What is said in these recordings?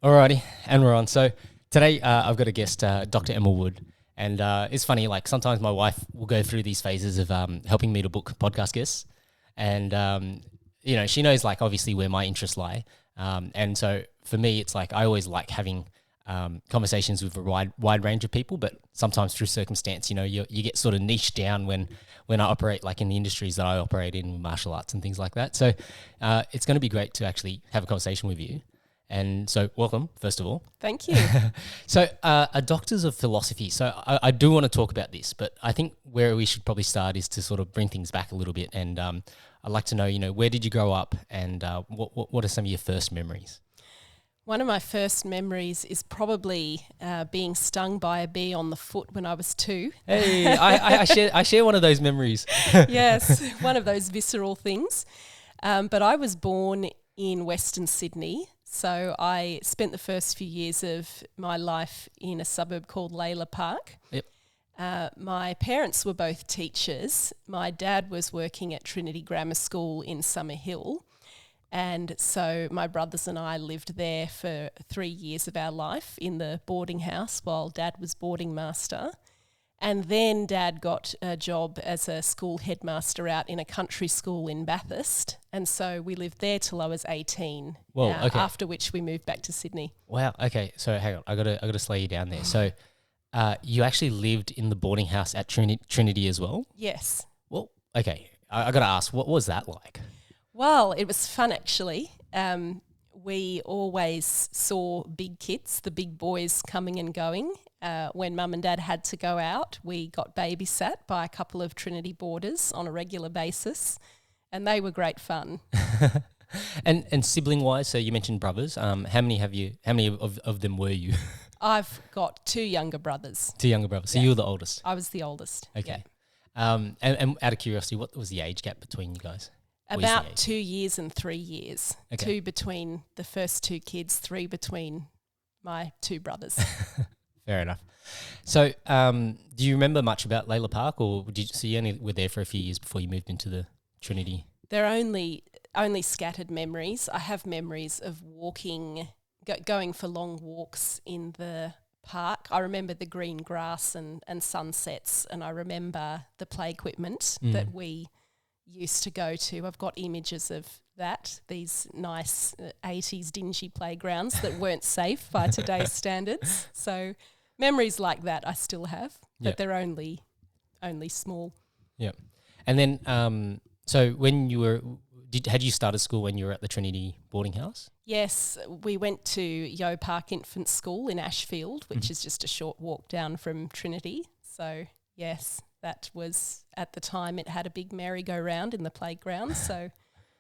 Alrighty, and we're on. So today I've got a guest, Dr. Emma Wood, and it's funny. Like sometimes my wife will go through these phases of helping me to book podcast guests, and she knows like obviously where my interests lie, and so for me, it's like I always like having conversations with a wide range of people, but sometimes through circumstance, you get sort of niched down when I operate like in the industries that I operate in, martial arts and things like that. So it's going to be great to actually have a conversation with you. And so welcome, first of all. Thank you. So a doctors of philosophy. So I do want to talk about this, but I think where we should probably start is to sort of bring things back a little bit. And I'd like to know, where did you grow up and what are some of your first memories? One of my first memories is probably being stung by a bee on the foot when I was 2. Hey, I share one of those memories. Yes, one of those visceral things. But I was born in Western Sydney. So I spent the first few years of my life in a suburb called Layla Park. Yep. My parents were both teachers. My dad was working at Trinity Grammar School in Summerhill. And so my brothers and I lived there for 3 years of our life in the boarding house while Dad was boarding master. And then Dad got a job as a school headmaster out in a country school in Bathurst. And so we lived there till I was 18. Whoa, okay. After which we moved back to Sydney. Wow. Okay. So hang on, I gotta slow you down there. So you actually lived in the boarding house at Trinity as well? Yes. Well, okay. I gotta ask, what was that like? Well, it was fun actually. We always saw big kids, the big boys coming and going. When Mum and Dad had to go out, we got babysat by a couple of Trinity boarders on a regular basis, and they were great fun. And sibling wise, so you mentioned brothers. How many of them were you? I've got 2 younger brothers. 2 younger brothers. So you were the oldest. I was the oldest. Okay. Yeah. And out of curiosity, what was the age gap between you guys? About 2 years and 3 years. Okay. 2 between the first 2 kids, 3 between my 2 brothers. Fair enough. So, do you remember much about Layla Park, or so you only were there for a few years before you moved into the Trinity? They're only scattered memories. I have memories of going for long walks in the park. I remember the green grass and sunsets, and I remember the play equipment that we used to go to. I've got images of that, these nice 80s dingy playgrounds that weren't safe by today's standards. So memories like that I still have, but they're only small. Yeah. And then, so when you were, had you started school when you were at the Trinity boarding house? Yes, we went to Yo Park Infant School in Ashfield, which is just a short walk down from Trinity. So yes, that was, at the time, it had a big merry-go-round in the playground, so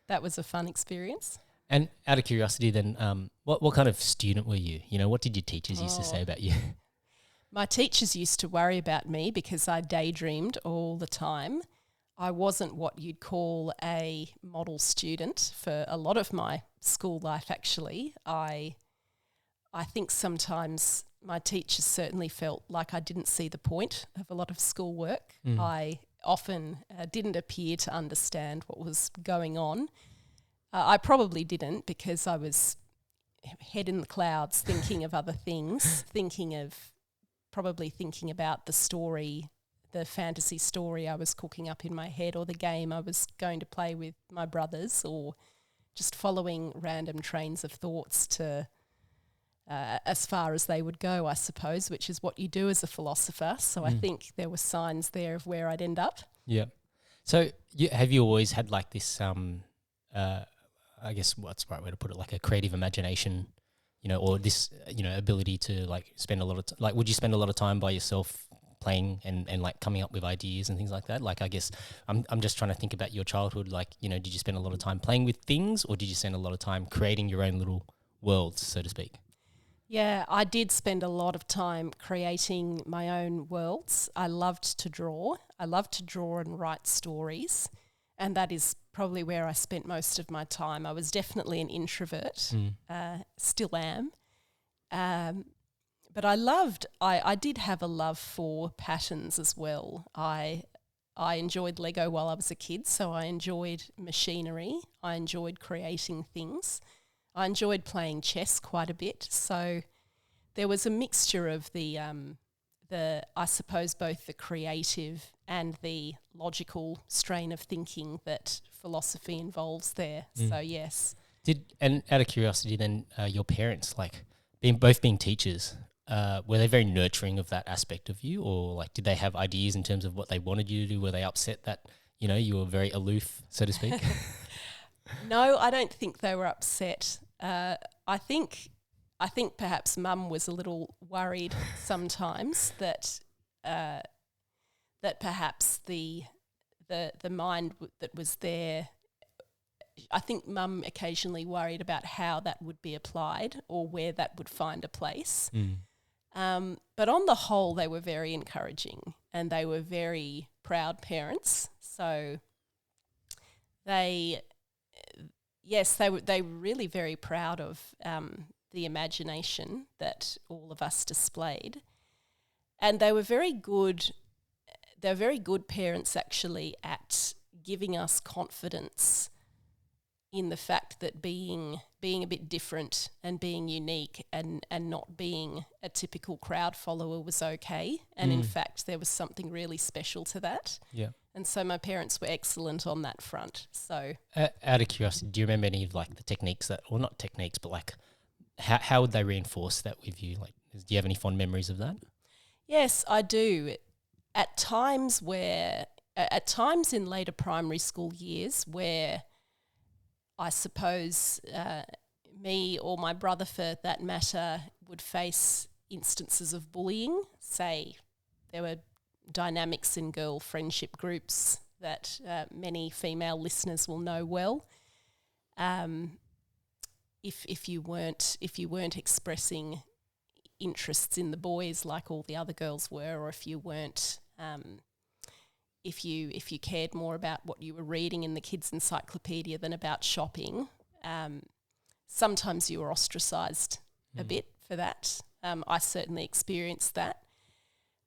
that was a fun experience. And out of curiosity then, what kind of student were you? What did your teachers used to say about you? My teachers used to worry about me because I daydreamed all the time. I wasn't what you'd call a model student for a lot of my school life, actually. I think sometimes my teachers certainly felt like I didn't see the point of a lot of schoolwork. I often didn't appear to understand what was going on. I probably didn't because I was head in the clouds thinking of other things, thinking about the story, the fantasy story I was cooking up in my head, or the game I was going to play with my brothers, or just following random trains of thoughts to as far as they would go, I suppose, which is what you do as a philosopher. So I think there were signs there of where I'd end up. Yeah. So have you always had like this, I guess what's the right way to put it, like a creative imagination, or this, ability to like spend a lot of would you spend a lot of time by yourself playing and like coming up with ideas and things like that? Like, I guess I'm just trying to think about your childhood. Like, did you spend a lot of time playing with things, or did you spend a lot of time creating your own little worlds, so to speak? Yeah, I did spend a lot of time creating my own worlds. I loved to draw. I loved to draw and write stories, and that is probably where I spent most of my time. I was definitely an introvert, still am. But I did have a love for patterns as well. I enjoyed Lego while I was a kid, so I enjoyed machinery. I enjoyed creating things. I enjoyed playing chess quite a bit. So there was a mixture of the I suppose both the creative and the logical strain of thinking that philosophy involves there. So yes. And out of curiosity, then your parents, like both being teachers, were they very nurturing of that aspect of you, or like did they have ideas in terms of what they wanted you to do? Were they upset that you were very aloof, so to speak? No, I don't think they were upset. I think perhaps Mum was a little worried sometimes that that perhaps the mind that was there. I think Mum occasionally worried about how that would be applied or where that would find a place. But on the whole, they were very encouraging and they were very proud parents. So they were really very proud of the imagination that all of us displayed. And they were very good. They're very good parents actually at giving us confidence in the fact that being a bit different and being unique and not being a typical crowd follower was okay. And in fact, there was something really special to that. Yeah. And so my parents were excellent on that front. So out of curiosity, do you remember any of like the techniques or not techniques, but like how would they reinforce that with you? Like, do you have any fond memories of that? yes, I do. At times in later primary school years where I suppose me or my brother for that matter would face instances of bullying. Say there were dynamics in girl friendship groups that many female listeners will know well. If you weren't expressing interests in the boys like all the other girls were, or if you weren't if you cared more about what you were reading in the kids' encyclopedia than about shopping, sometimes you were ostracised a bit for that. I certainly experienced that.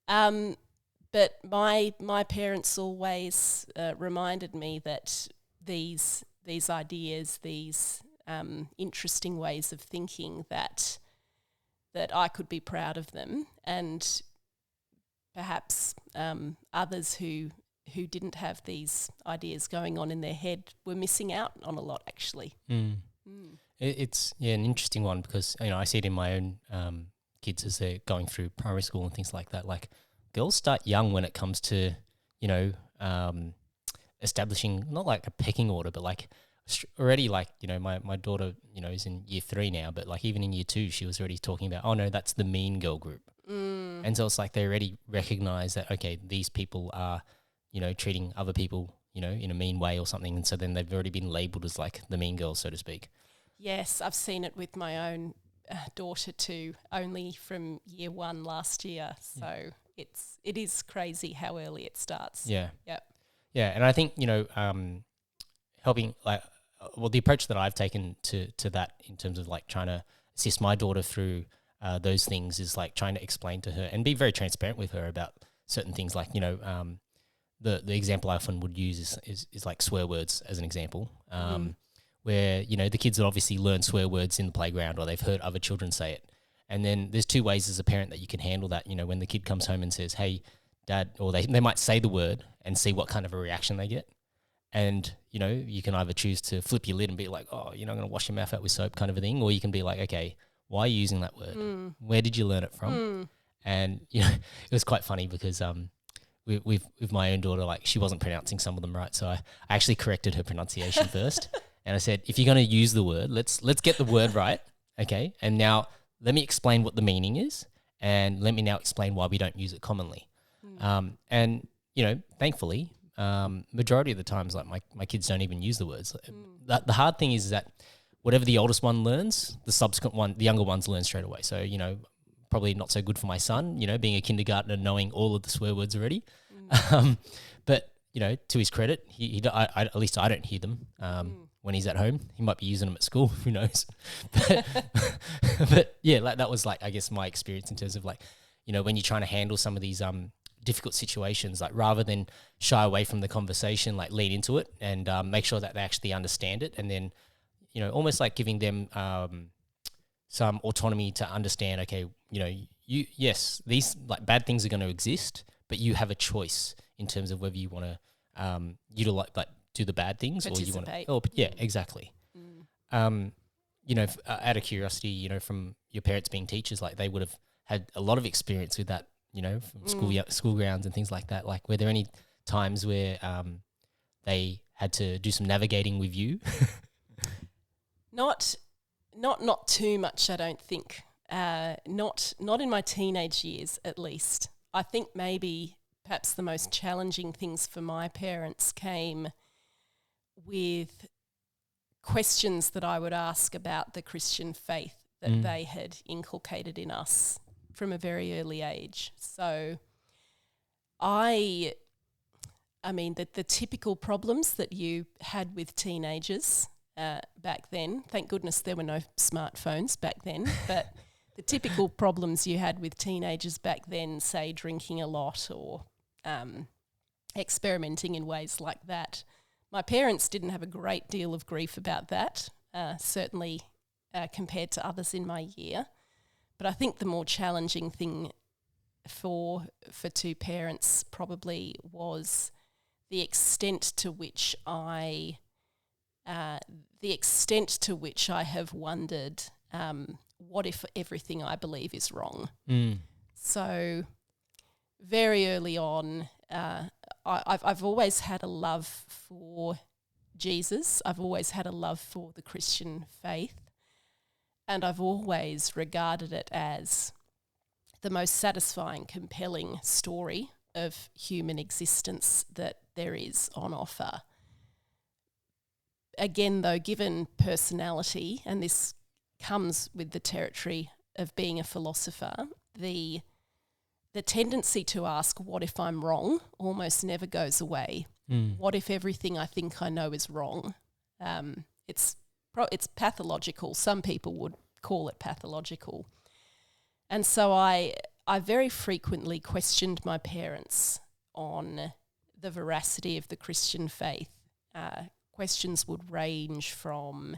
But my parents always reminded me that these ideas, these interesting ways of thinking, that I could be proud of them, and perhaps others who didn't have these ideas going on in their head were missing out on a lot, actually. It's an interesting one because I see it in my own kids as they're going through primary school and things like that. Like girls start young when it comes to establishing not like a pecking order, but like already like my daughter is in year 3 now, but like even in year 2 she was already talking about, oh no, that's the mean girl group. And so it's like they already recognize that, okay, these people are treating other people in a mean way or something, and so then they've already been labelled as like the mean girls, so to speak. Yes, I've seen it with my own daughter too, only from year 1 last year. So it is crazy how early it starts. Yeah. Yep. Yeah, and I think helping the approach that I've taken to that in terms of like trying to assist my daughter through those things is like trying to explain to her and be very transparent with her about certain things. Like the example I often would use is like swear words as an example. Where the kids would obviously learn swear words in the playground or they've heard other children say it. And then there's 2 ways as a parent that you can handle that. When the kid comes home and says, hey, Dad, or they might say the word and see what kind of a reaction they get. And, you can either choose to flip your lid and be like, oh, you're not going to wash your mouth out with soap kind of a thing. Or you can be like, okay, why are you using that word? Where did you learn it from? And, it was quite funny because with my own daughter, like she wasn't pronouncing some of them right. So I actually corrected her pronunciation first. And I said, if you're going to use the word, let's get the word right, okay? And now let me explain what the meaning is, and let me now explain why we don't use it commonly. And thankfully, majority of the times, like my kids don't even use the words. The hard thing is that whatever the oldest one learns, the younger ones learn straight away. So probably not so good for my son, being a kindergartner, knowing all of the swear words already. But to his credit, at least I don't hear them. When he's at home, he might be using them at school. Who knows? But yeah, like that was like, I guess my experience in terms of like, when you're trying to handle some of these difficult situations, like rather than shy away from the conversation, like lean into it and make sure that they actually understand it. And then almost like giving them some autonomy to understand, okay, yes, these like bad things are going to exist, but you have a choice in terms of whether you want to utilize, like, do the bad things, or you want to. Oh, yeah, exactly. Out of curiosity, from your parents being teachers, like they would have had a lot of experience with that, from school grounds and things like that. Like, were there any times where they had to do some navigating with you? Not too much, I don't think. Not in my teenage years, at least. I think maybe perhaps the most challenging things for my parents came with questions that I would ask about the Christian faith that they had inculcated in us from a very early age. So I mean, the typical problems that you had with teenagers back then, thank goodness there were no smartphones back then, but the typical problems you had with teenagers back then, say drinking a lot or experimenting in ways like that, my parents didn't have a great deal of grief about that, certainly compared to others in my year. But I think the more challenging thing for two parents probably was the extent to which I have wondered, what if everything I believe is wrong? So very early on, I've always had a love for Jesus. I've always had a love for the Christian faith, and I've always regarded it as the most satisfying, compelling story of human existence that there is on offer. Again, though, given personality, and this comes with the territory of being a philosopher, the tendency to ask, what if I'm wrong, almost never goes away. What if everything I think I know is wrong? It's pathological. Some people would call it pathological. And so I very frequently questioned my parents on the veracity of the Christian faith. Questions would range from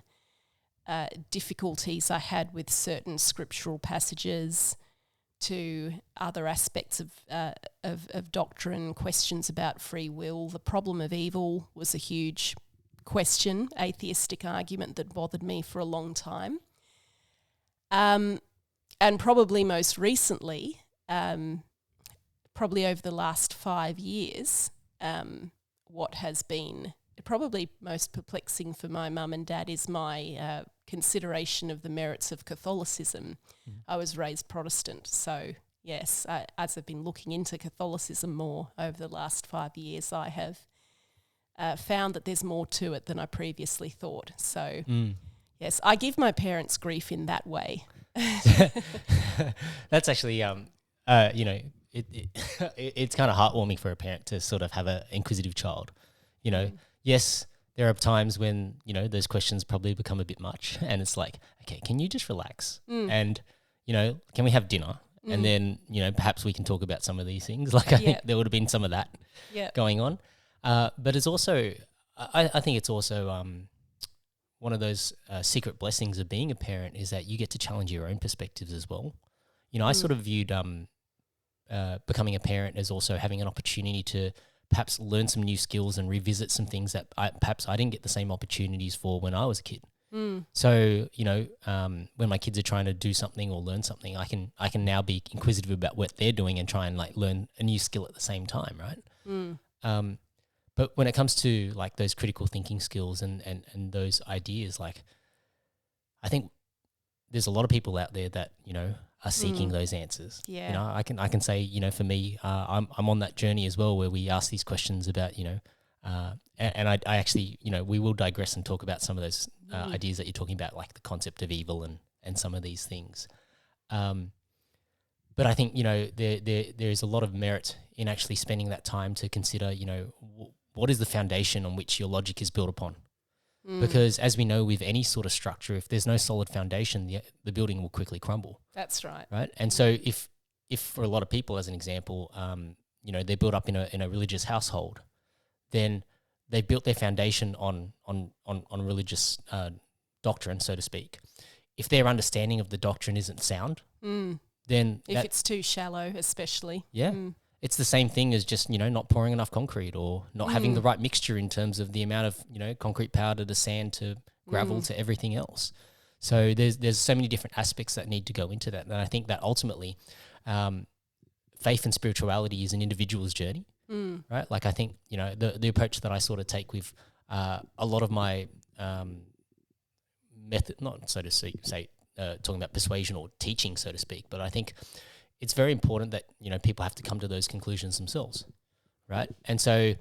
difficulties I had with certain scriptural passages to other aspects of doctrine, questions about free will. The problem of evil was a huge question, atheistic argument that bothered me for a long time. And probably most recently, probably over the last 5 years, what has been probably most perplexing for my mum and dad is my consideration of the merits of Catholicism. I was raised Protestant, so yes, as I've been looking into Catholicism more over the last 5 years, I have found that there's more to it than I previously thought. So yes, I give my parents grief in that way. That's actually, it's kind of heartwarming for a parent to sort of have an inquisitive child. Yes, there are times when, those questions probably become a bit much, and it's like, okay, can you just relax? And, can we have dinner? And then, perhaps we can talk about some of these things. Like, I think there would have been some of that going on. But it's also, I think it's also one of those secret blessings of being a parent is that you get to challenge your own perspectives as well. I sort of viewed becoming a parent as also having an opportunity to perhaps learn some new skills and revisit some things that perhaps I didn't get the same opportunities for when I was a kid. So, when my kids are trying to do something or learn something, I can now be inquisitive about what they're doing and try and like learn a new skill at the same time, right? But when it comes to like those critical thinking skills and those ideas, like I think there's a lot of people out there that, are seeking those answers. Yeah. I can say, for me, I'm on that journey as well, where we ask these questions about, and I actually, we will digress and talk about some of those ideas that you're talking about, like the concept of evil and some of these things. But I think, there is a lot of merit in actually spending that time to consider, what is the foundation on which your logic is built upon? Because as we know with any sort of structure, if there's no solid foundation, the building will quickly crumble. That's right. Right. And so if for a lot of people, as an example, they're built up in a religious household, then they built their foundation on religious doctrine, so to speak, if their understanding of the doctrine isn't sound, then if it's too shallow, especially. It's the same thing as just, not pouring enough concrete or not having the right mixture in terms of the amount of, concrete powder to sand to gravel to everything else. So there's so many different aspects that need to go into that. And I think that ultimately faith and spirituality is an individual's journey, right? Like I think, the approach that I sort of take with a lot of my method, not so to say talking about persuasion or teaching, so to speak, but I think it's very important that, people have to come to those conclusions themselves, right? And so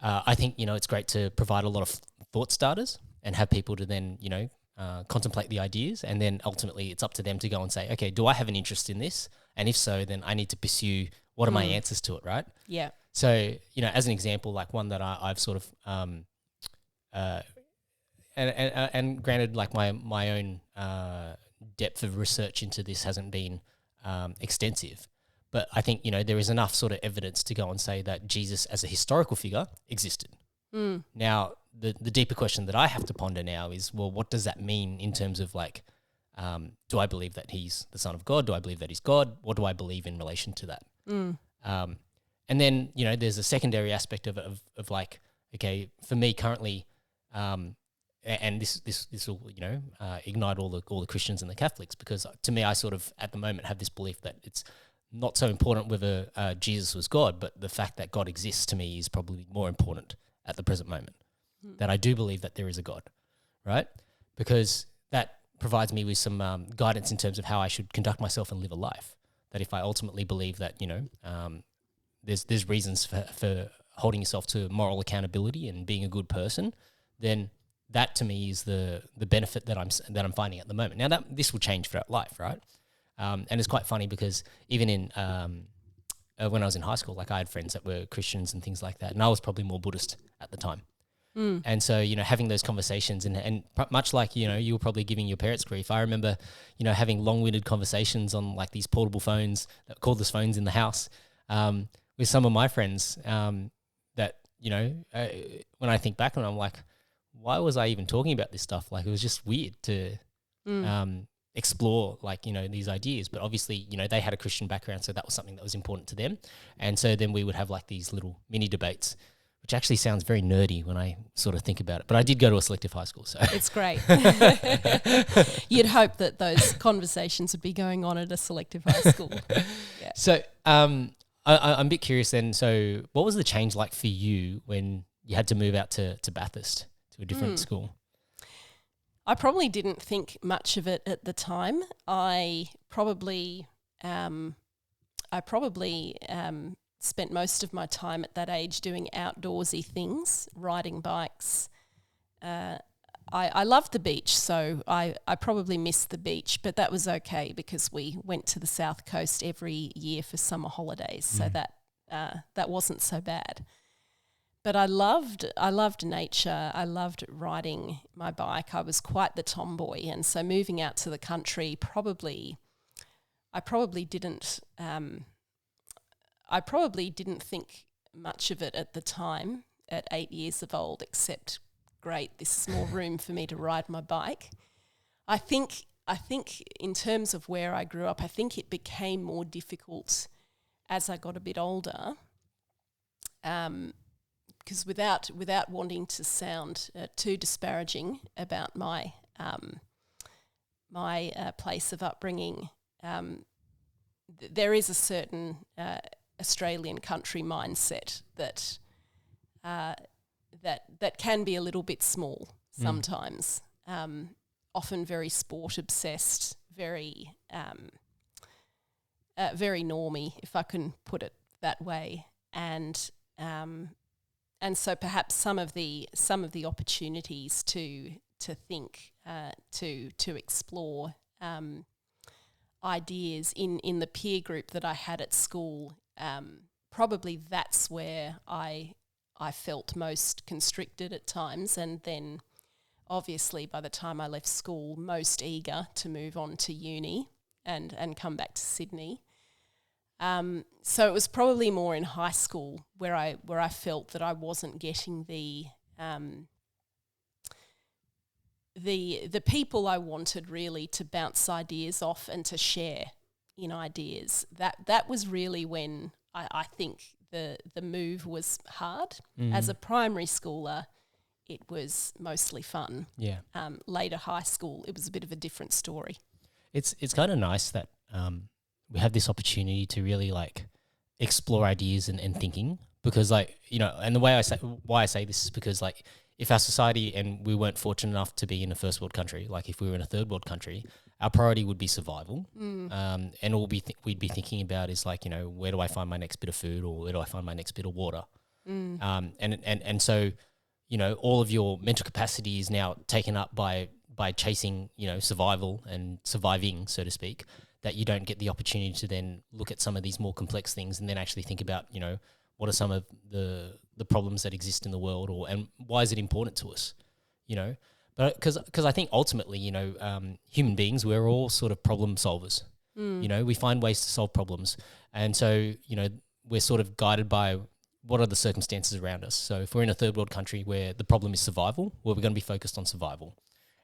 I think, it's great to provide a lot of thought starters and have people to then, contemplate the ideas, and then ultimately it's up to them to go and say, okay, do I have an interest in this? And if so, then I need to pursue what are my answers to it, right? Yeah. So, as an example, like one that I've sort of, and granted, like my own depth of research into this hasn't been extensive, but I think, there is enough sort of evidence to go and say that Jesus as a historical figure existed. Now, the deeper question that I have to ponder now is, well, what does that mean in terms of like, do I believe that he's the Son of God? Do I believe that he's God? What do I believe in relation to that? And then, there's a secondary aspect of like, okay, for me currently, and this will, ignite all the Christians and the Catholics, because to me, I sort of at the moment have this belief that it's not so important whether Jesus was God, but the fact that God exists to me is probably more important at the present moment. That I do believe that there is a God, right? Because that provides me with some guidance in terms of how I should conduct myself and live a life. That if I ultimately believe that, there's reasons for holding yourself to moral accountability and being a good person, then that to me is the benefit that I'm finding at the moment. Now that this will change throughout life, right? And it's quite funny because even in when I was in high school, like I had friends that were Christians and things like that, and I was probably more Buddhist at the time. And so, having those conversations and much like, you were probably giving your parents grief. I remember, having long-winded conversations on like these portable phones, cordless phones in the house, with some of my friends that, when I think back on it, I'm like, why was I even talking about this stuff? Like, it was just weird to explore like, these ideas. But obviously, they had a Christian background, so that was something that was important to them. And so then we would have like these little mini debates, which actually sounds very nerdy when I sort of think about it. But I did go to a selective high school, so it's great. You'd hope that those conversations would be going on at a selective high school. Yeah. So I'm a bit curious then. So what was the change like for you when you had to move out to Bathurst, to a different school? I probably didn't think much of it at the time. I probably spent most of my time at that age doing outdoorsy things, riding bikes. I loved the beach, so I probably missed the beach, but that was okay because we went to the South Coast every year for summer holidays, so that wasn't so bad. But I loved nature. I loved riding my bike. I was quite the tomboy, and so moving out to the country I probably didn't think much of it at the time at 8 years of old, except, great, this is more room for me to ride my bike. I think in terms of where I grew up, I think it became more difficult as I got a bit older, because without wanting to sound too disparaging about my place of upbringing, there is a certain Australian country mindset that can be a little bit small sometimes. Often very sport obsessed, very normy, if I can put it that way, and so perhaps some of the opportunities to think, to explore ideas in the peer group that I had at school, probably that's where I felt most constricted at times, and then obviously by the time I left school, most eager to move on to uni and come back to Sydney. So it was probably more in high school where I felt that I wasn't getting the the people I wanted really to bounce ideas off and to share in ideas, that was really when I think the move was hard. As a primary schooler, it was mostly fun. Yeah. Later high school, it was a bit of a different story. It's kind of nice that we have this opportunity to really like explore ideas and thinking, because like, you know, and the way why I say this is because like if our society, and we weren't fortunate enough to be in a first world country, like if we were in a third world country, our priority would be survival. And all we'd be thinking about is like, you know, where do I find my next bit of food, or where do I find my next bit of water? And so, you know, all of your mental capacity is now taken up by chasing, you know, survival and surviving, so to speak, that you don't get the opportunity to then look at some of these more complex things and then actually think about, you know, what are some of the problems that exist in the world, and why is it important to us, you know? But because I think ultimately, you know, human beings, we're all sort of problem solvers. You know, we find ways to solve problems. And so, you know, we're sort of guided by what are the circumstances around us. So if we're in a third world country where the problem is survival, well, we're going to be focused on survival.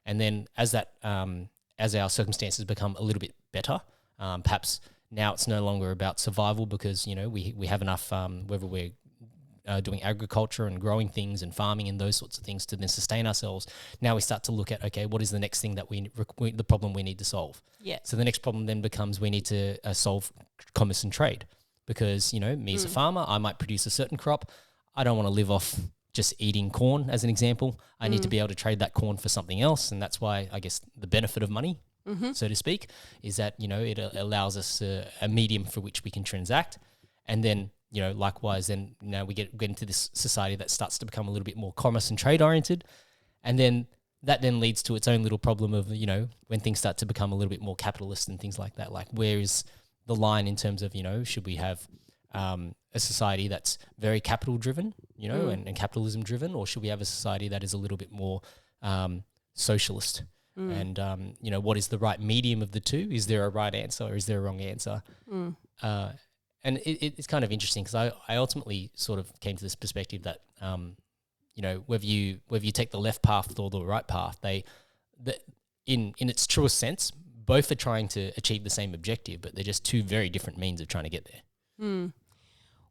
And then as our circumstances become a little bit better, perhaps now it's no longer about survival because, you know, we have enough, whether we're doing agriculture and growing things and farming and those sorts of things to then sustain ourselves. Now we start to look at, okay, what is the next thing that the problem we need to solve? Yeah. So the next problem then becomes we need to solve commerce and trade, because, you know, me as a farmer, I might produce a certain crop. I don't want to live off just eating corn as an example. I need to be able to trade that corn for something else. And that's why I guess the benefit of money, so to speak, is that, you know, it allows us a medium for which we can transact. And then, you know, likewise, then, you know, we get into this society that starts to become a little bit more commerce and trade oriented. And then that then leads to its own little problem of, you know, when things start to become a little bit more capitalist and things like that, like where is the line in terms of, you know, should we have a society that's very capital driven, you know, and capitalism driven, or should we have a society that is a little bit more socialist? And, you know, what is the right medium of the two? Is there a right answer or is there a wrong answer? And it's kind of interesting because I ultimately sort of came to this perspective that, you know, whether you take the left path or the right path, in its truest sense, both are trying to achieve the same objective, but they're just two very different means of trying to get there.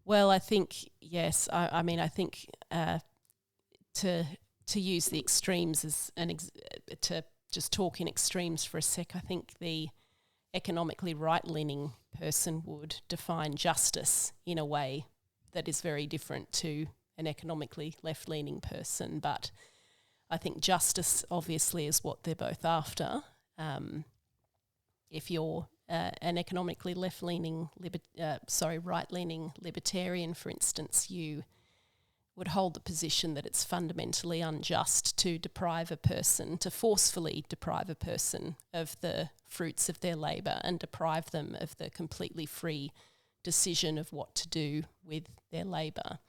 Well, I think, yes. I mean, I think to use the extremes as to just talk in extremes for a sec, I think the economically right-leaning person would define justice in a way that is very different to an economically left-leaning person. But I think justice obviously is what they're both after. If you're an economically right-leaning libertarian, for instance, you would hold the position that it's fundamentally unjust to forcefully deprive a person of the fruits of their labour and deprive them of the completely free decision of what to do with their labour.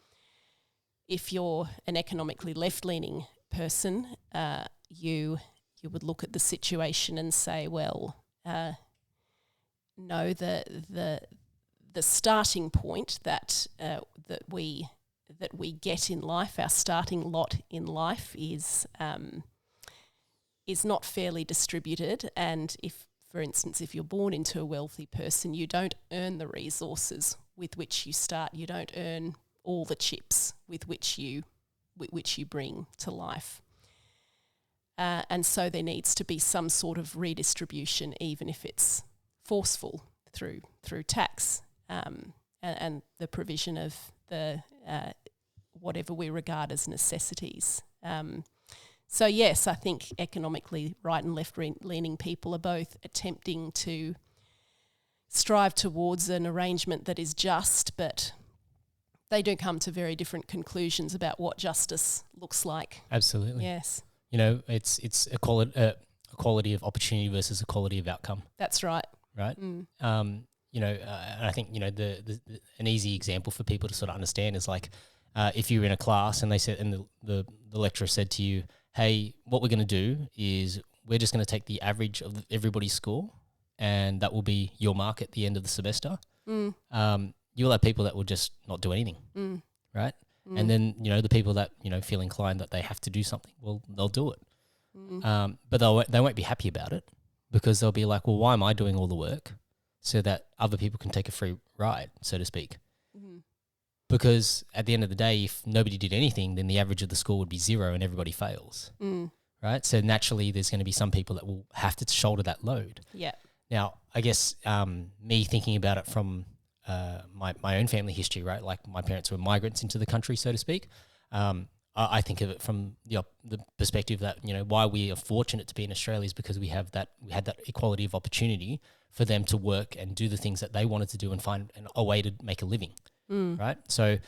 If you're an economically left-leaning person, you would look at the situation and say, well, no, the starting point that we get in life, our starting lot in life is not fairly distributed. And if, for instance, if you're born into a wealthy person, you don't earn the resources with which you start. You don't earn all the chips with which you bring to life. And so there needs to be some sort of redistribution, even if it's forceful through tax and the provision of the whatever we regard as necessities. So yes, I think economically right and left-leaning people are both attempting to strive towards an arrangement that is just, but they do come to very different conclusions about what justice looks like. Absolutely. Yes. You know, it's equality of opportunity versus equality of outcome. That's right. Right. You know, and I think, you know, an easy example for people to sort of understand is like if you were in a class and they said, and the lecturer said to you, hey, what we're going to do is we're just going to take the average of everybody's score and that will be your mark at the end of the semester. You'll have people that will just not do anything, right? And then, you know, the people that, you know, feel inclined that they have to do something, well, they'll do it. But they won't be happy about it because they'll be like, well, why am I doing all the work so that other people can take a free ride, so to speak? Because at the end of the day, if nobody did anything, then the average of the score would be 0 and everybody fails, right? So naturally, there's going to be some people that will have to shoulder that load. Yeah. Now, I guess me thinking about it from my own family history, right? Like my parents were migrants into the country, so to speak. I think of it from the perspective that, you know, why we are fortunate to be in Australia is because we had that equality of opportunity for them to work and do the things that they wanted to do and find a way to make a living, right? So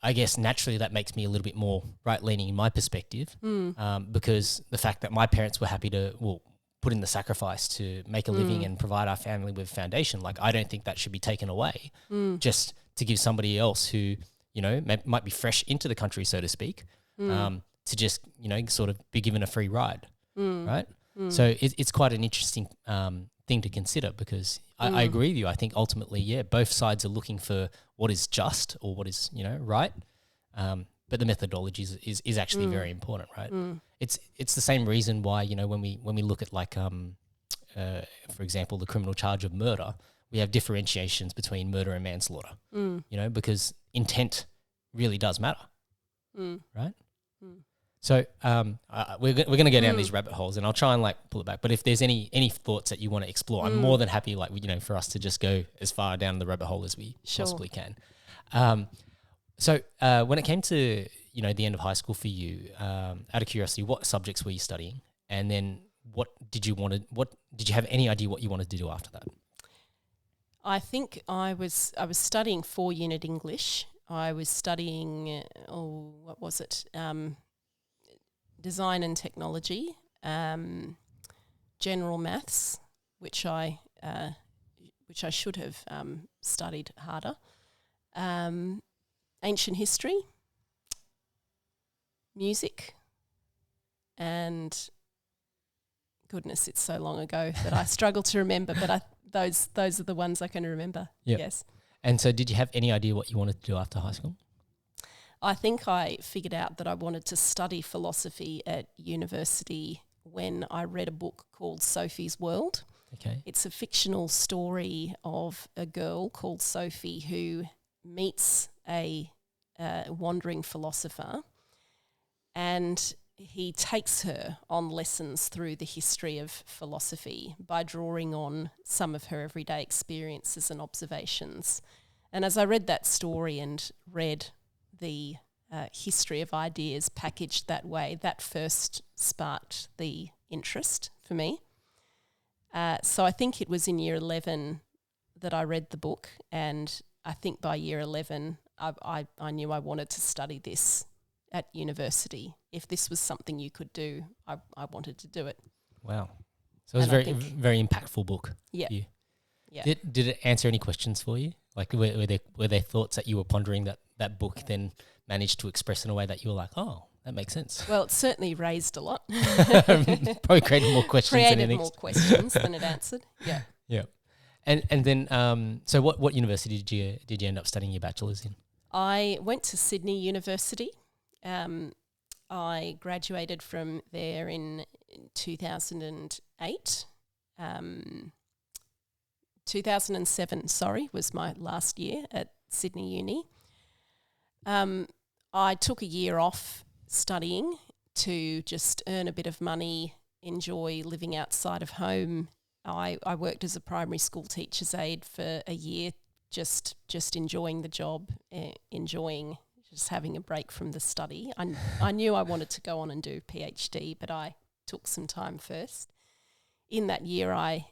I guess naturally that makes me a little bit more right-leaning in my perspective because the fact that my parents were happy to, put in the sacrifice to make a living and provide our family with a foundation, like I don't think that should be taken away just to give somebody else who, you know, might be fresh into the country, so to speak, to just, you know, sort of be given a free ride, right? So it's quite an interesting thing to consider because I agree with you. I think ultimately, yeah, both sides are looking for what is just or what is, you know, right. But the methodology is actually very important, right? It's the same reason why, you know, when we look at like, for example, the criminal charge of murder, we have differentiations between murder and manslaughter, you know, because intent really does matter, right? So we're going to go down these rabbit holes, and I'll try and like pull it back. But if there's any thoughts that you want to explore, I'm more than happy, like, you know, for us to just go as far down the rabbit hole as we possibly can. So when it came to, you know, the end of high school for you, out of curiosity, what subjects were you studying, and then what did you have any idea what you wanted to do after that? I think I was studying 4-unit English. I was studying, what was it? Design and technology, general maths, which I should have studied harder, ancient history, music, and goodness, it's so long ago that I struggle to remember, but those are the ones I can remember. Yep. Yes. And so did you have any idea what you wanted to do after high school? I think I figured out that I wanted to study philosophy at university when I read a book called Sophie's World. Okay. It's a fictional story of a girl called Sophie who meets a wandering philosopher, and he takes her on lessons through the history of philosophy by drawing on some of her everyday experiences and observations. And as I read that story and read the history of ideas packaged that way, that first sparked the interest for me. So I think it was in year 11 that I read the book, and I think by year 11 I knew I wanted to study this at university. If this was something you could do, I wanted to do it. Wow. So it was a very impactful book. Yeah. Yeah. Did it answer any questions for you? Like were there thoughts that you were pondering that book then managed to express in a way that you were like, oh, that makes sense? Well, it certainly raised a lot. Probably created more questions than it answered. Yeah. Yeah. And then so what university did you end up studying your bachelor's in? I went to Sydney University. I graduated from there in 2008. 2007, was my last year at Sydney Uni. I took a year off studying to just earn a bit of money, enjoy living outside of home. I worked as a primary school teacher's aide for a year, just enjoying the job, enjoying just having a break from the study. I knew I wanted to go on and do PhD, but I took some time first. In that year, I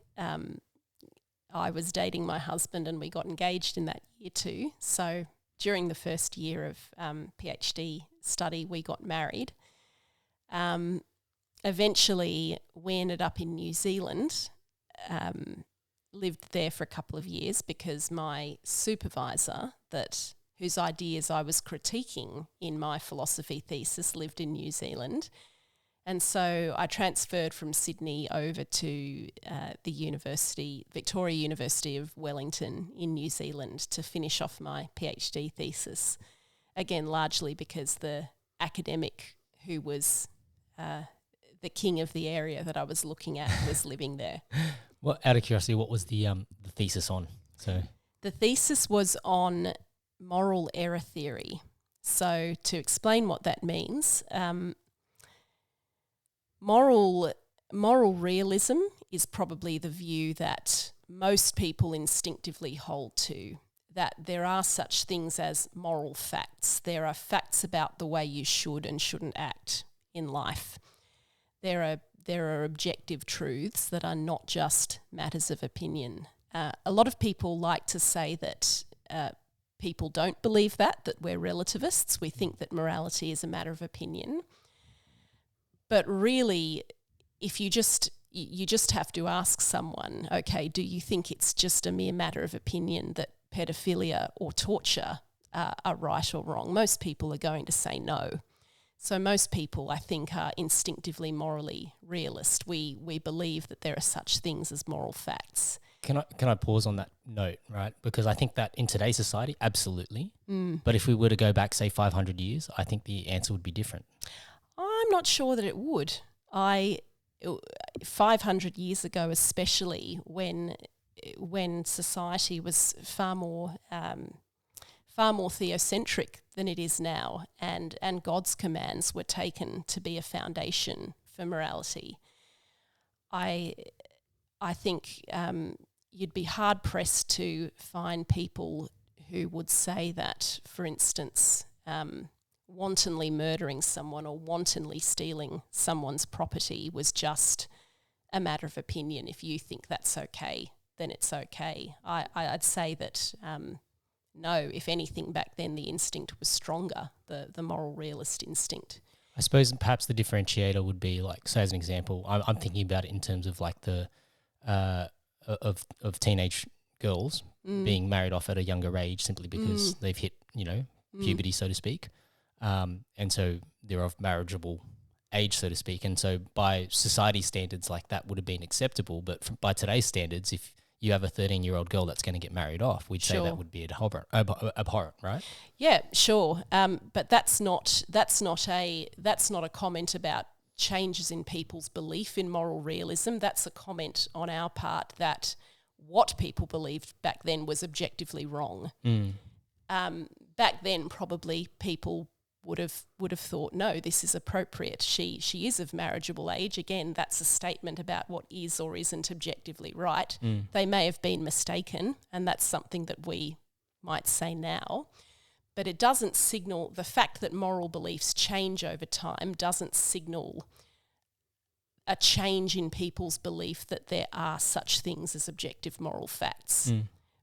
was dating my husband, and we got engaged in that year too. So during the first year of PhD study, we got married. Eventually, we ended up in New Zealand, lived there for a couple of years because my supervisor, whose ideas I was critiquing in my philosophy thesis, lived in New Zealand. And so I transferred from Sydney over to the university, Victoria University of Wellington in New Zealand, to finish off my PhD thesis. Again, largely because the academic who was king of the area that I was looking at was living there. Well, out of curiosity, what was the thesis on? So the thesis was on moral error theory. So to explain what that means, moral realism is probably the view that most people instinctively hold to, that there are such things as moral facts. There are facts about the way you should and shouldn't act in life. There are objective truths that are not just matters of opinion. A lot of people like to say that people don't believe that we're relativists. We think that morality is a matter of opinion. But really, if you just have to ask someone, okay, do you think it's just a mere matter of opinion that pedophilia or torture are right or wrong? Most people are going to say no. So most people, I think, are instinctively morally realist. We believe that there are such things as moral facts. Can I pause on that note, right? Because I think that in today's society, absolutely. But if we were to go back, say, 500 years, I think the answer would be different. I'm not sure that it would. 500 years ago, especially when society was far more theocentric than it is now, and God's commands were taken to be a foundation for morality. I think you'd be hard pressed to find people who would say that, for instance, wantonly murdering someone or wantonly stealing someone's property was just a matter of opinion. If you think that's okay, then it's okay. I'd say that no, if anything, back then the instinct was stronger, the moral realist instinct. I suppose perhaps the differentiator would be like, so as an example, I'm thinking about it in terms of like the of teenage girls being married off at a younger age simply because they've hit, puberty, so to speak. And so they're of marriageable age, so to speak. And so by society standards, like that would have been acceptable. But by today's standards, if you have a 13-year-old girl that's going to get married off, we'd say that would be abhorrent, right? Yeah, sure. But that's not a comment about changes in people's belief in moral realism. That's a comment on our part that what people believed back then was objectively wrong. Back then, probably people would have thought, no, this is appropriate. She is of marriageable age. Again, that's a statement about what is or isn't objectively right. They may have been mistaken, and that's something that we might say now. But it doesn't signal, the fact that moral beliefs change over time doesn't signal a change in people's belief that there are such things as objective moral facts.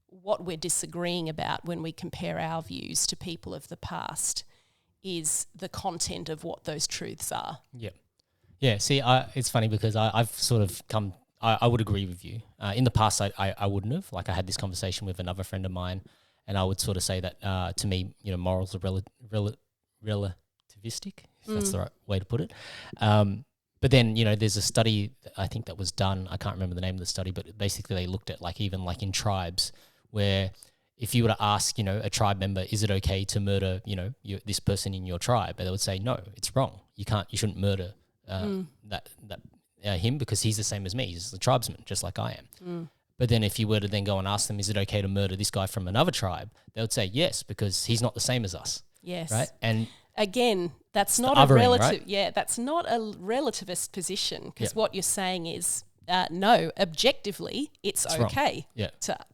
What we're disagreeing about when we compare our views to people of the past is the content of what those truths are. Yeah. See, it's funny because I've sort of come, I would agree with you. In the past, I wouldn't have. Like I had this conversation with another friend of mine, and I would sort of say that to me, morals are relativistic, if that's the right way to put it. But then, there's a study I think that was done. I can't remember the name of the study, but basically they looked at like even like in tribes where if you were to ask, a tribe member, is it okay to murder, this person in your tribe? They would say, no, it's wrong. You shouldn't murder him because he's the same as me. He's a tribesman, just like I am. But then if you were to then go and ask them, is it okay to murder this guy from another tribe? They would say, yes, because he's not the same as us. Yes. Right? And again, that's not a relative. Right? That's not a relativist position because what you're saying is, no, objectively, it's okay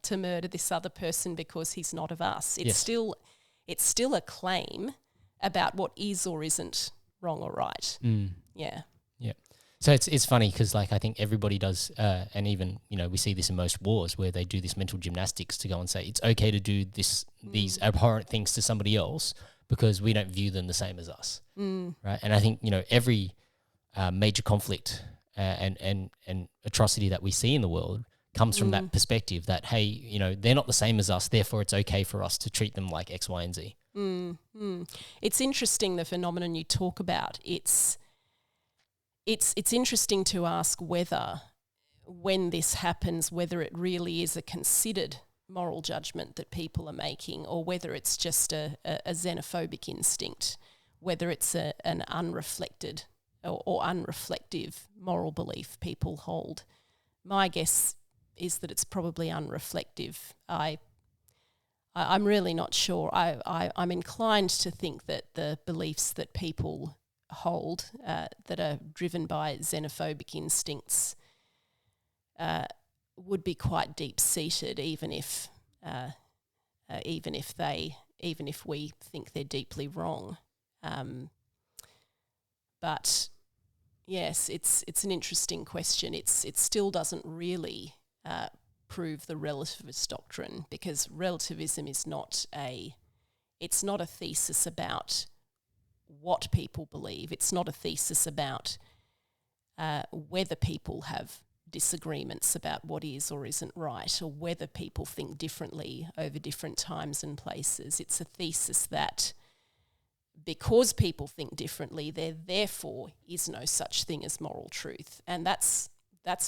to murder this other person because he's not of us. It's still a claim about what is or isn't wrong or right. Yeah. So it's funny because like I think everybody does, and even we see this in most wars where they do this mental gymnastics to go and say it's okay to do these abhorrent things to somebody else because we don't view them the same as us, right? And I think every major conflict and atrocity that we see in the world comes from that perspective that, hey, they're not the same as us, therefore it's okay for us to treat them like X, Y, and Z. It's interesting, the phenomenon you talk about. It's interesting to ask whether, when this happens, whether it really is a considered moral judgment that people are making or whether it's just a xenophobic instinct, whether it's an unreflected or unreflective moral belief people hold. My guess is that it's probably unreflective. I'm really not sure. I'm inclined to think that the beliefs that people hold that are driven by xenophobic instincts would be quite deep-seated, even if we think they're deeply wrong. But yes, it's an interesting question. It still doesn't really prove the relativist doctrine, because relativism is not a thesis about what people believe. It's not a thesis about whether people have disagreements about what is or isn't right, or whether people think differently over different times and places. It's a thesis that because people think differently, there therefore is no such thing as moral truth. And that's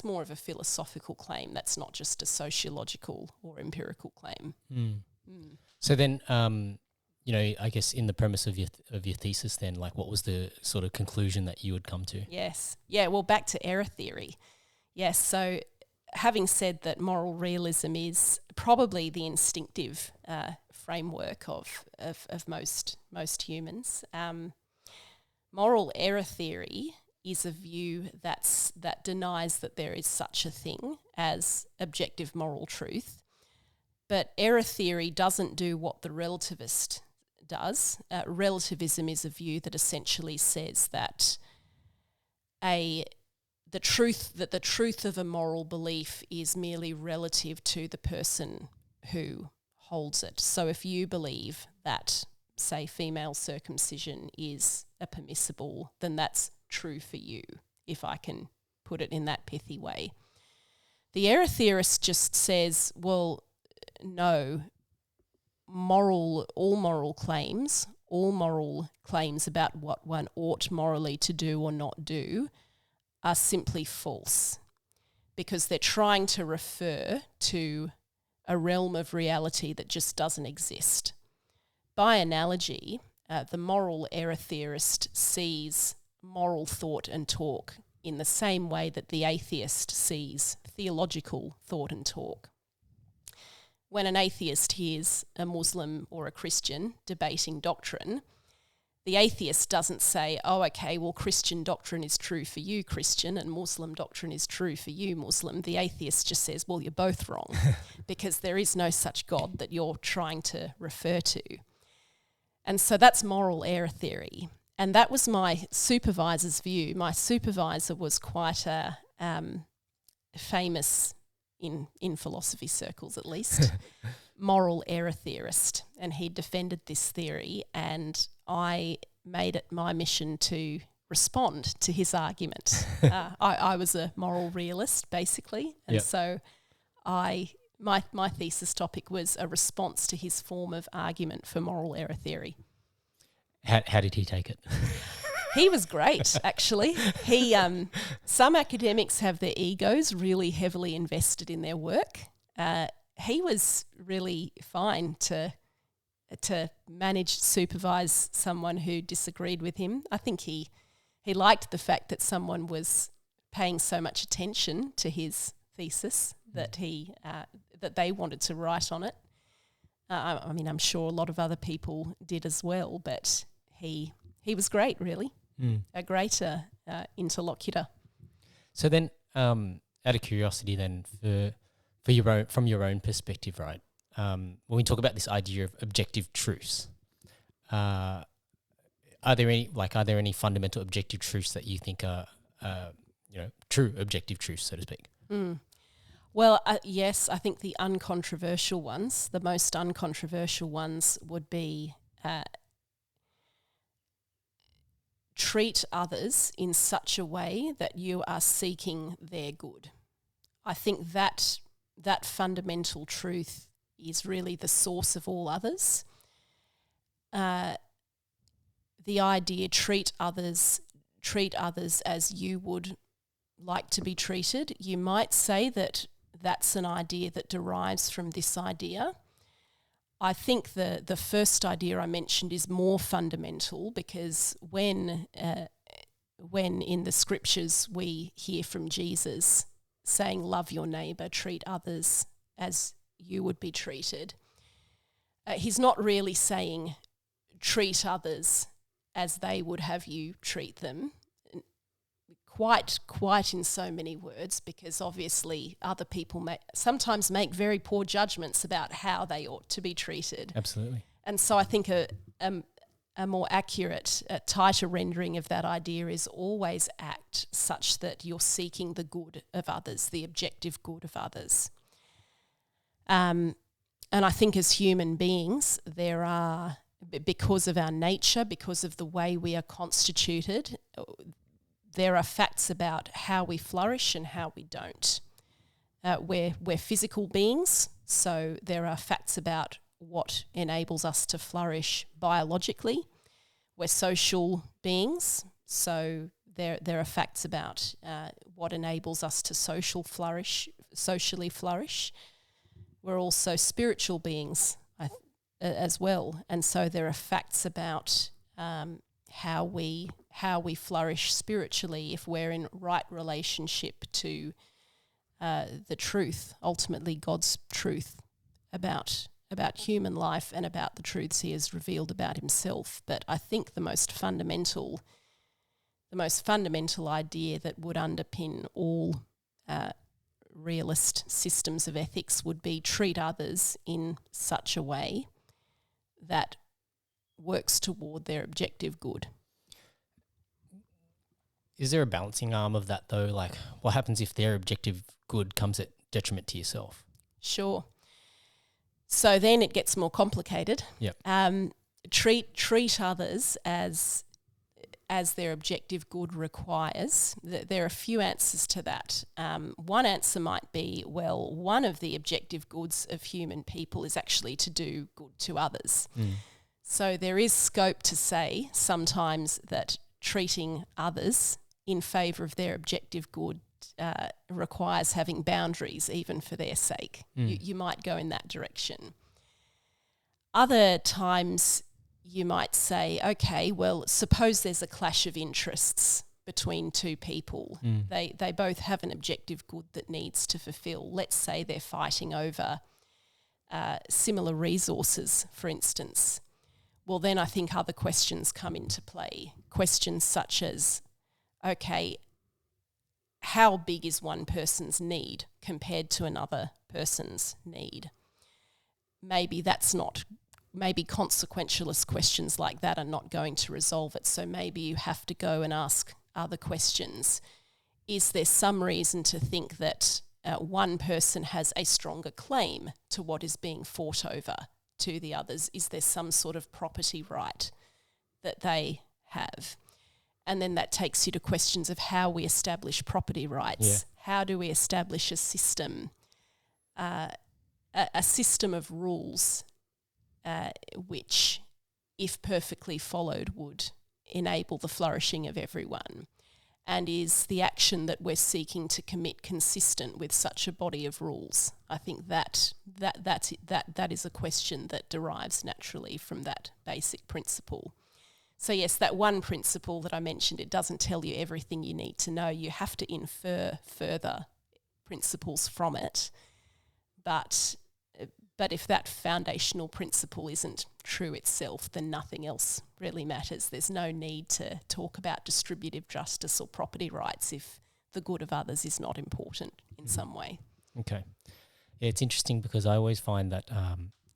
more of a philosophical claim. That's not just a sociological or empirical claim. So then, I guess in the premise of your thesis, then, like, what was the sort of conclusion that you would come to? Yes. Yeah, well, back to error theory. Yes, so having said that moral realism is probably the instinctive framework of most humans, moral error theory is a view that denies that there is such a thing as objective moral truth. But error theory doesn't do what the relativist does. Relativism is a view that essentially says that the truth of a moral belief is merely relative to the person who holds it. So if you believe that, say, female circumcision is a permissible, then that's true for you, if I can put it in that pithy way. The error theorist just says, well, no, all moral claims about what one ought morally to do or not do are simply false, because they're trying to refer to a realm of reality that just doesn't exist. By analogy, the moral error theorist sees moral thought and talk in the same way that the atheist sees theological thought and talk. When an atheist hears a Muslim or a Christian debating doctrine, the atheist doesn't say, oh, okay, well, Christian doctrine is true for you, Christian, and Muslim doctrine is true for you, Muslim. The atheist just says, well, you're both wrong, because there is no such God that you're trying to refer to. And so that's moral error theory. And that was my supervisor's view. My supervisor was quite a famous, in philosophy circles at least, moral error theorist. And he defended this theory, and I made it my mission to respond to his argument. I was a moral realist, basically. And so my thesis topic was a response to his form of argument for moral error theory. How did he take it? He was great, actually. Some academics have their egos really heavily invested in their work. He was really fine to manage to supervise someone who disagreed with him. I think he liked the fact that someone was paying so much attention to his thesis that that they wanted to write on it. I mean, I'm sure a lot of other people did as well, but he was great, really. A great interlocutor. So then, out of curiosity, then from your own perspective, right? When we talk about this idea of objective truths, are there any fundamental objective truths that you think are true objective truths, so to speak? Well, yes, I think the most uncontroversial ones would be treat others in such a way that you are seeking their good. I think that fundamental truth is really the source of all others. The idea treat others as you would like to be treated. You might say that that's an idea that derives from this idea. I think the first idea I mentioned is more fundamental, because when when in the scriptures we hear from Jesus saying, love your neighbour, treat others as you would be treated, he's not really saying treat others as they would have you treat them, quite in so many words, because obviously other people sometimes make very poor judgments about how they ought to be treated. Absolutely. And so I think a more accurate, tighter rendering of that idea is always act such that you're seeking the good of others, the objective good of others. And I think as human beings, there are, because of our nature, because of the way we are constituted, there are facts about how we flourish and how we don't. We're physical beings, so there are facts about what enables us to flourish biologically. We're social beings, so there are facts about what enables us to socially flourish. We're also spiritual beings as well, and so there are facts about how we flourish spiritually if we're in right relationship to the truth, ultimately God's truth about human life and about the truths he has revealed about himself. But I think the most fundamental idea that would underpin all realist systems of ethics would be treat others in such a way that works toward their objective good. Is there a balancing arm of that though? Like, what happens if their objective good comes at detriment to yourself? Sure. So then it gets more complicated. Yep. Treat others as their objective good requires. There are a few answers to that. One answer might be, well, one of the objective goods of human people is actually to do good to others. So there is scope to say sometimes that treating others in favour of their objective good requires having boundaries, even for their sake. You might go in that direction. Other times you might say, okay, well, suppose there's a clash of interests between two people. They both have an objective good that needs to fulfil. Let's say they're fighting over similar resources, for instance. Well, then I think other questions come into play. Questions such as, okay, how big is one person's need compared to another person's need? Maybe consequentialist questions like that are not going to resolve it. So maybe you have to go and ask other questions. Is there some reason to think that one person has a stronger claim to what is being fought over to the others? Is there some sort of property right that they have? And then that takes you to questions of how we establish property rights. Yeah. How do we establish a system, a system of rules which, if perfectly followed, would enable the flourishing of everyone? And is the action that we're seeking to commit consistent with such a body of rules? I think that is a question that derives naturally from that basic principle. So yes, that one principle that I mentioned, it doesn't tell you everything you need to know. You have to infer further principles from it. But if that foundational principle isn't true itself, then nothing else really matters. There's no need to talk about distributive justice or property rights if the good of others is not important in some way. Okay. Yeah, it's interesting because I always find that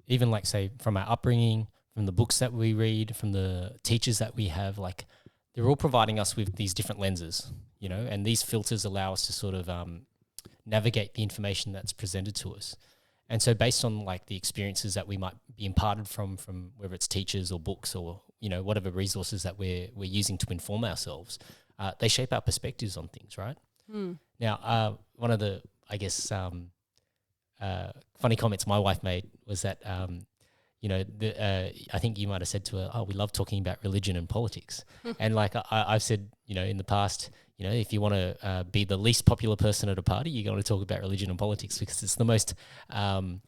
even like, say, from our upbringing, from the books that we read, from the teachers that we have, like they're all providing us with these different lenses, you know, and these filters allow us to sort of navigate the information that's presented to us. And so based on like the experiences that we might be imparted from whether it's teachers or books or, you know, whatever resources that we're using to inform ourselves, they shape our perspectives on things, right? Now, one of the, I guess, funny comments my wife made was that, you know, I think you might have said to her, oh, we love talking about religion and politics. And like I've said, you know, in the past, if you want to be the least popular person at a party, you're going to talk about religion and politics because it's the most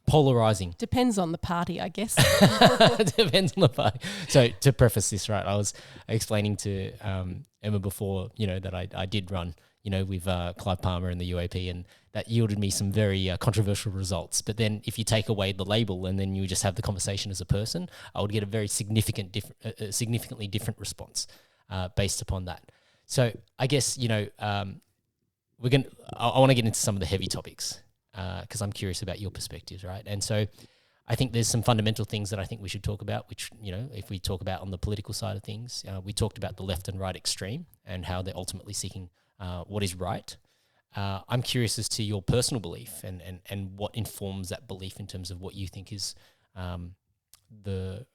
polarizing. Depends on the party, I guess. Depends on the party. So to preface this, right, I was explaining to Emma before, that I did run, with Clive Palmer and the UAP, and that yielded me some very controversial results. But then if you take away the label and then you just have the conversation as a person, I would get a very significantly different response based upon that. So I guess, I want to get into some of the heavy topics because I'm curious about your perspectives, right? And so I think there's some fundamental things that I think we should talk about, which, if we talk about on the political side of things, we talked about the left and right extreme and how they're ultimately seeking what is right. I'm curious as to your personal belief and what informs that belief in terms of what you think is the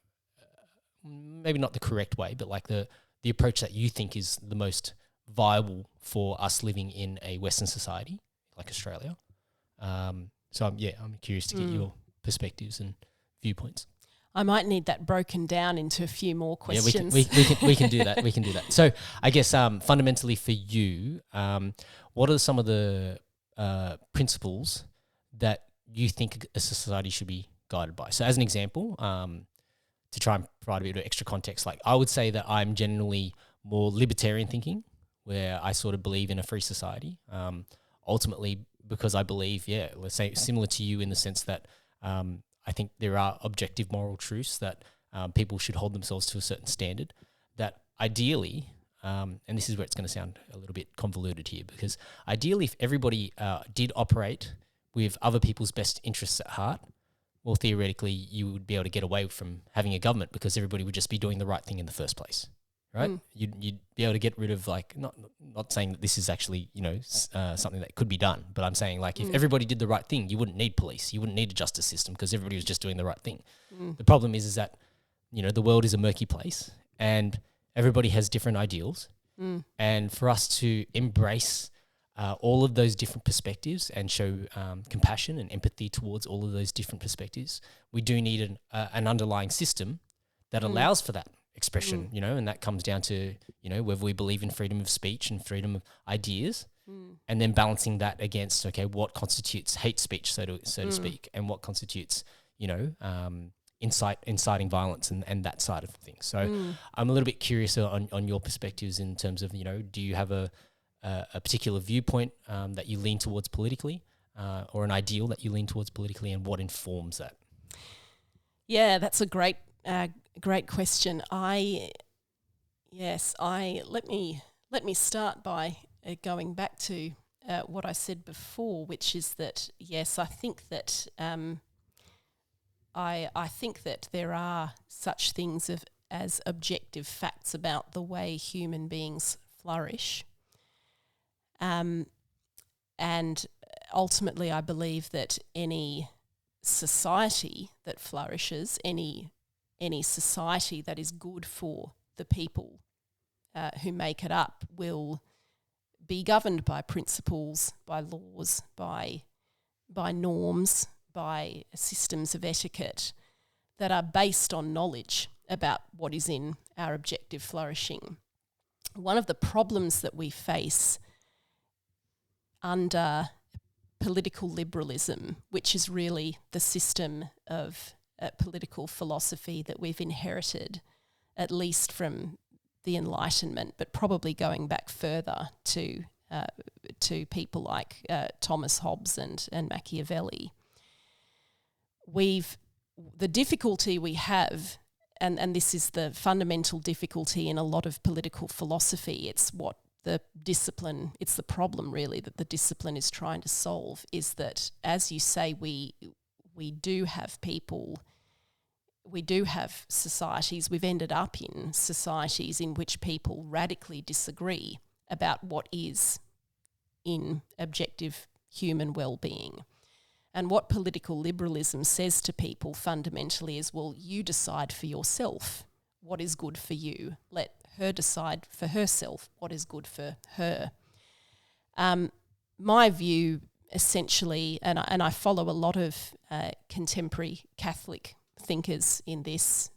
maybe not the correct way, but like the approach that you think is the most viable for us living in a Western society like Australia. So I'm curious to get your perspectives and viewpoints. I might need that broken down into a few more questions. Yeah, we can do that. We can do that. So I guess fundamentally for you, what are some of the principles that you think a society should be guided by? So as an example, to try and provide a bit of extra context, like I would say that I'm generally more libertarian thinking, where I sort of believe in a free society. Ultimately, because I believe, let's say similar to you in the sense that I think there are objective moral truths that people should hold themselves to a certain standard that ideally, and this is where it's going to sound a little bit convoluted here, because ideally if everybody did operate with other people's best interests at heart, well, theoretically, you would be able to get away from having a government because everybody would just be doing the right thing in the first place, right? You'd be able to get rid of not saying that this is actually, something that could be done, but I'm saying like if everybody did the right thing, you wouldn't need police, you wouldn't need a justice system because everybody was just doing the right thing. The problem is that, the world is a murky place and everybody has different ideals. And for us to embrace all of those different perspectives and show compassion and empathy towards all of those different perspectives, we do need an underlying system that allows for that expression, and that comes down to, whether we believe in freedom of speech and freedom of ideas, and then balancing that against, okay, what constitutes hate speech, so to speak, and what constitutes, inciting violence and that side of things. So I'm a little bit curious on your perspectives in terms of, do you have a particular viewpoint that you lean towards politically, or an ideal that you lean towards politically, and what informs that? Yeah, that's a great question. Let me start by going back to what I said before, which is that yes, I think that I think that there are such things as objective facts about the way human beings flourish. And ultimately, I believe that any society that flourishes, any society that is good for the people who make it up, will be governed by principles, by laws, by norms, by systems of etiquette that are based on knowledge about what is in our objective flourishing. One of the problems that we face under political liberalism, which is really the system of political philosophy that we've inherited, at least from the Enlightenment, but probably going back further to people like Thomas Hobbes and Machiavelli. The difficulty we have, and this is the fundamental difficulty in a lot of political philosophy, it's the problem really that the discipline is trying to solve, is that, as you say, we do have people, we do have societies, we've ended up in societies in which people radically disagree about what is in objective human well-being. And what political liberalism says to people fundamentally is, well, you decide for yourself what is good for you. Let her decide for herself what is good for her. My view, essentially, and I follow a lot of contemporary Catholic thinkers in this,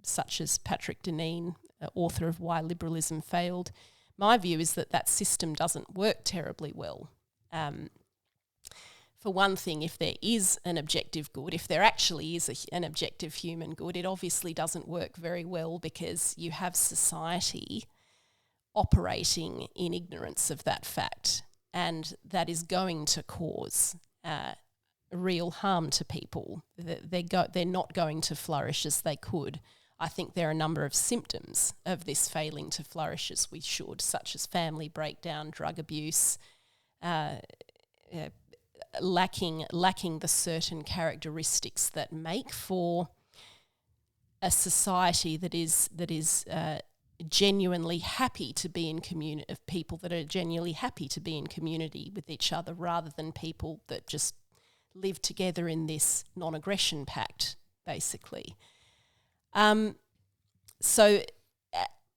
such as Patrick Deneen, author of Why Liberalism Failed. my view is that system doesn't work terribly well. For one thing, if there is an objective good, if there actually is an objective human good, it obviously doesn't work very well because you have society operating in ignorance of that fact, and that is going to cause real harm to people. They're not going to flourish as they could. I think there are a number of symptoms of this failing to flourish as we should, such as family breakdown, drug abuse, lacking the certain characteristics that make for a society that is genuinely happy to be in community, of people that are genuinely happy to be in community with each other, rather than people that just live together in this non-aggression pact, basically. So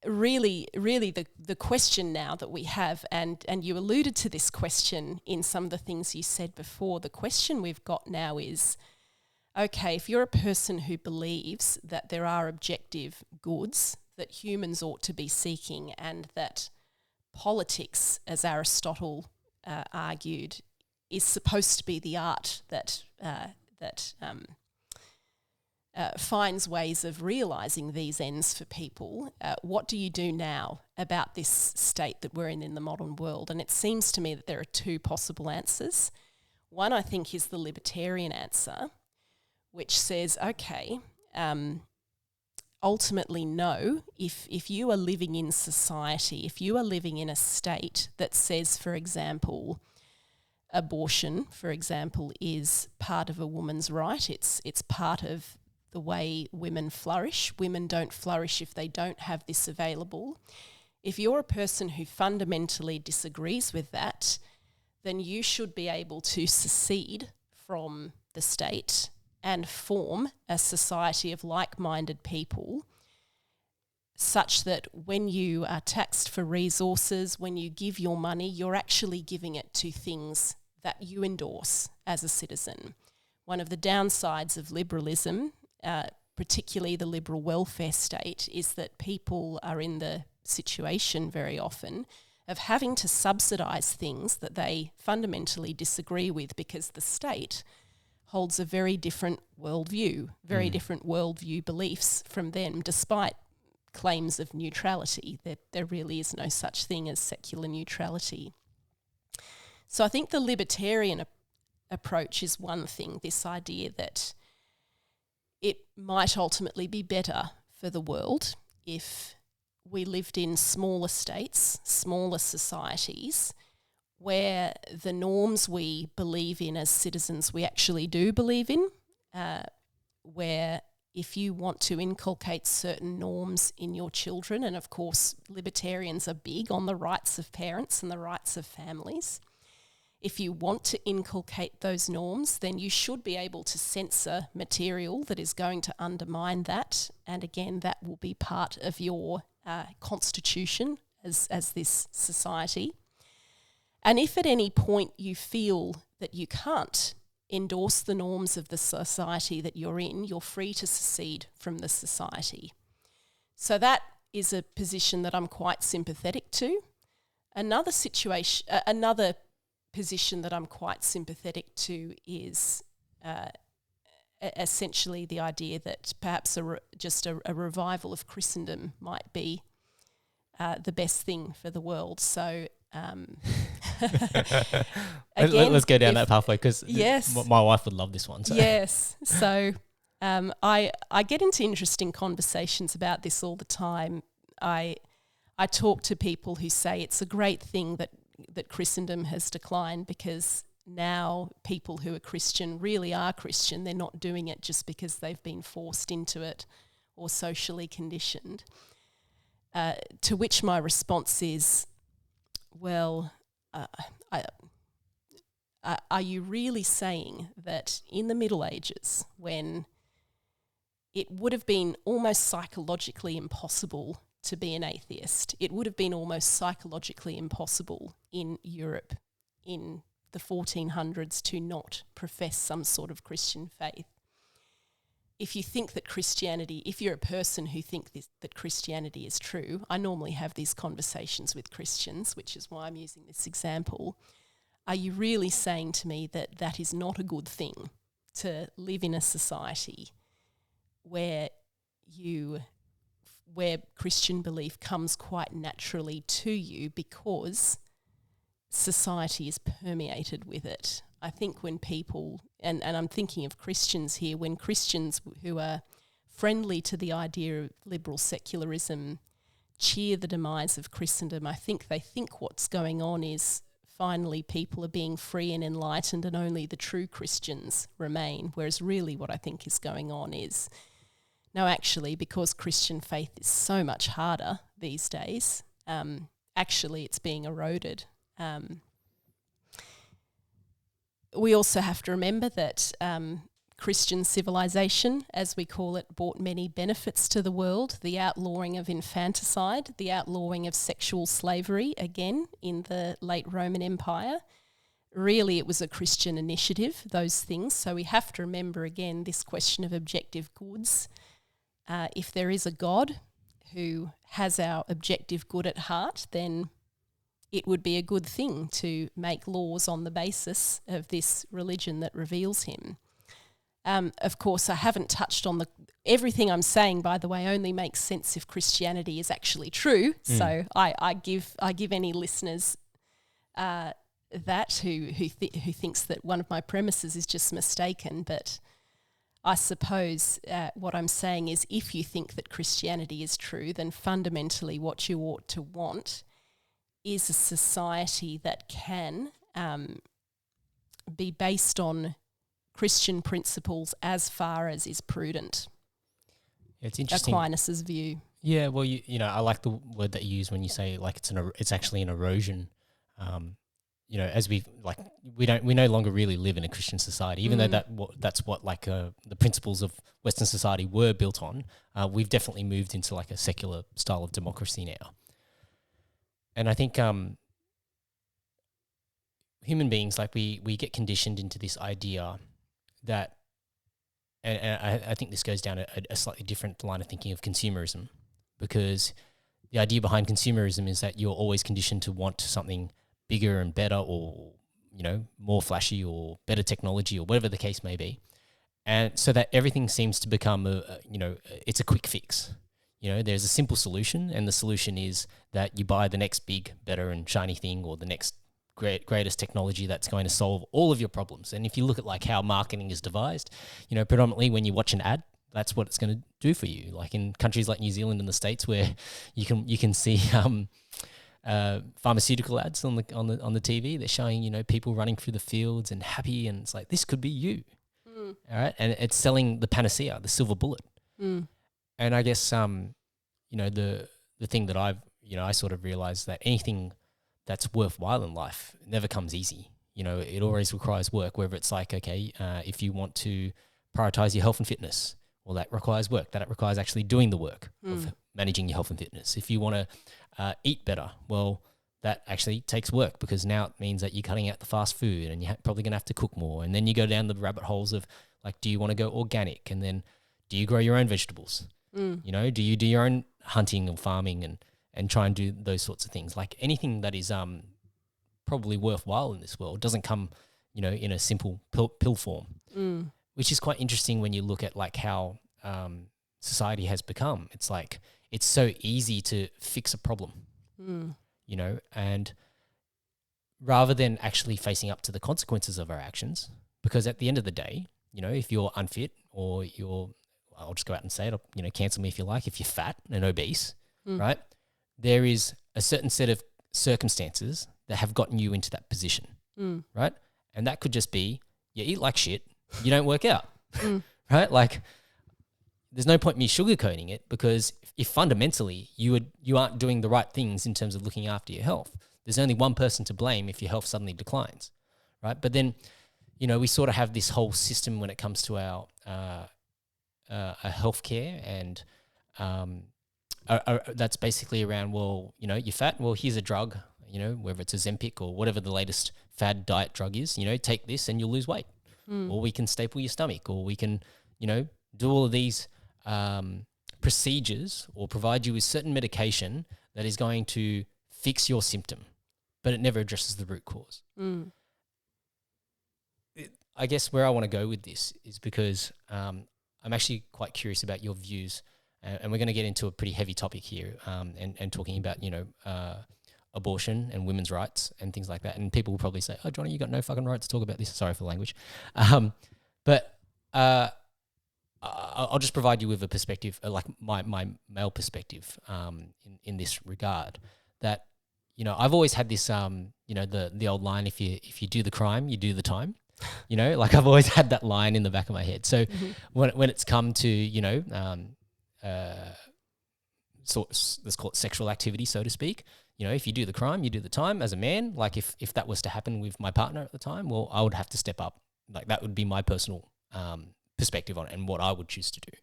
really the question now that we have, and you alluded to this question in some of the things you said before, the question we've got now is, okay, if you're a person who believes that there are objective goods that humans ought to be seeking, and that politics, as Aristotle argued, is supposed to be the art that finds ways of realising these ends for people, what do you do now about this state that we're in the modern world? And it seems to me that there are two possible answers. One, I think, is the libertarian answer, which says, okay, ultimately no, if you are living in society, if you are living in a state that says, for example, abortion, for example, is part of a woman's right, it's part of the way women flourish. Women don't flourish if they don't have this available. If you're a person who fundamentally disagrees with that, then you should be able to secede from the state and form a society of like-minded people, such that when you are taxed for resources, when you give your money, you're actually giving it to things that you endorse as a citizen. One of the downsides of liberalism, particularly the liberal welfare state, is that people are in the situation very often of having to subsidise things that they fundamentally disagree with, because the state holds a very different worldview, different worldview beliefs from them, despite claims of neutrality. There really is no such thing as secular neutrality. So I think the libertarian approach is one thing, this idea that it might ultimately be better for the world if we lived in smaller states, smaller societies, where the norms we believe in as citizens we actually do believe in, where if you want to inculcate certain norms in your children, and of course libertarians are big on the rights of parents and the rights of families, if you want to inculcate those norms, then you should be able to censor material that is going to undermine that. And again, that will be part of your constitution as this society. And if at any point you feel that you can't endorse the norms of the society that you're in, you're free to secede from the society. So that is a position that I'm quite sympathetic to. Another position that I'm quite sympathetic to is essentially the idea that perhaps just a revival of Christendom might be the best thing for the world. So again, let's go down that pathway, because yes, my wife would love this one. So. Yes. So I get into interesting conversations about this all the time. I talk to people who say it's a great thing that Christendom has declined, because now people who are Christian really are Christian. They're not doing it just because they've been forced into it or socially conditioned. To which my response is, well, are you really saying that in the Middle Ages, when it would have been almost psychologically impossible to be an atheist, it would have been almost psychologically impossible in Europe in the 1400s to not profess some sort of Christian faith? if you think that Christianity, if you're a person who thinks that Christianity is true, I normally have these conversations with Christians, which is why I'm using this example. Are you really saying to me that that is not a good thing, to live in a society where Christian belief comes quite naturally to you because society is permeated with it? I think when people, and I'm thinking of Christians here, when Christians who are friendly to the idea of liberal secularism cheer the demise of Christendom, I think they think what's going on is finally people are being free and enlightened and only the true Christians remain, whereas really what I think is going on is, no, actually, because Christian faith is so much harder these days, actually it's being eroded. We also have to remember that Christian civilization, as we call it, brought many benefits to the world. The outlawing of infanticide, the outlawing of sexual slavery, again, in the late Roman Empire. Really, it was a Christian initiative, those things. So we have to remember, again, this question of objective goods. If there is a God who has our objective good at heart, then it would be a good thing to make laws on the basis of this religion that reveals him. Of course, I haven't touched on everything I'm saying, by the way, only makes sense if Christianity is actually true. So I give any listeners that who thinks that one of my premises is just mistaken. But I suppose what I'm saying is, if you think that Christianity is true, then fundamentally what you ought to want is a society that can be based on Christian principles as far as is prudent. It's interesting. Aquinas' view. Yeah, well, you know, I like the word that you use when you say like it's actually an erosion. You know, as we no longer really live in a Christian society, even though that's what the principles of Western society were built on. We've definitely moved into like a secular style of democracy now. And I think human beings, like we get conditioned into this idea that, and I think this goes down a slightly different line of thinking of consumerism, because the idea behind consumerism is that you're always conditioned to want something bigger and better, or, you know, more flashy or better technology or whatever the case may be. And so that everything seems to become, it's a quick fix. You know, there's a simple solution, and the solution is that you buy the next big, better and shiny thing, or the next greatest technology that's going to solve all of your problems. And if you look at like how marketing is devised, you know, predominantly when you watch an ad, that's what it's going to do for you. Like in countries like New Zealand and the States, where you can see pharmaceutical ads on the TV. They're showing, you know, people running through the fields and happy, and it's like, this could be you. All right, and it's selling the panacea, the silver bullet. And I guess, you know, the thing that I sort of realized that anything that's worthwhile in life never comes easy. You know, it always requires work, whether it's like, okay, if you want to prioritize your health and fitness, well, that requires work. That requires actually doing the work of managing your health and fitness. If you want to eat better, well, that actually takes work, because now it means that you're cutting out the fast food, and you're probably going to have to cook more. And then you go down the rabbit holes of like, do you want to go organic? And then do you grow your own vegetables? You know, do you do your own hunting or farming and try and do those sorts of things? Like anything that is probably worthwhile in this world doesn't come, you know, in a simple pill form, which is quite interesting when you look at like how society has become. It's like, it's so easy to fix a problem, you know, and rather than actually facing up to the consequences of our actions, because at the end of the day, you know, if you're unfit or I'll just go out and say it, you know, cancel me if you like, if you're fat and obese, right? There is a certain set of circumstances that have gotten you into that position, right? And that could just be, you eat like shit, you don't work out, right? Like, there's no point me sugarcoating it, because if fundamentally you aren't doing the right things in terms of looking after your health, there's only one person to blame if your health suddenly declines, right? But then, you know, we sort of have this whole system when it comes to our healthcare, and that's basically around, well, you know, you're fat, well, here's a drug, you know, whether it's a Ozempic or whatever the latest fad diet drug is, you know, take this and you'll lose weight. Or we can staple your stomach, or we can, you know, do all of these procedures or provide you with certain medication that is going to fix your symptom, but it never addresses the root cause. I guess where I want to go with this is because I'm actually quite curious about your views, and we're going to get into a pretty heavy topic here, and talking about, abortion and women's rights and things like that. And people will probably say, "Oh, Johnny, you got no fucking right to talk about this." Sorry for the language. But I'll just provide you with a perspective, like my male perspective, in this regard. That, I've always had this, the old line: if you do the crime, you do the time. Like I've always had that line in the back of my head. So when it's come to so let's call it sexual activity, so to speak. If you do the crime, you do the time. As a man, like if that was to happen with my partner at the time, well, I would have to step up. Like that would be my personal perspective on it and what I would choose to do.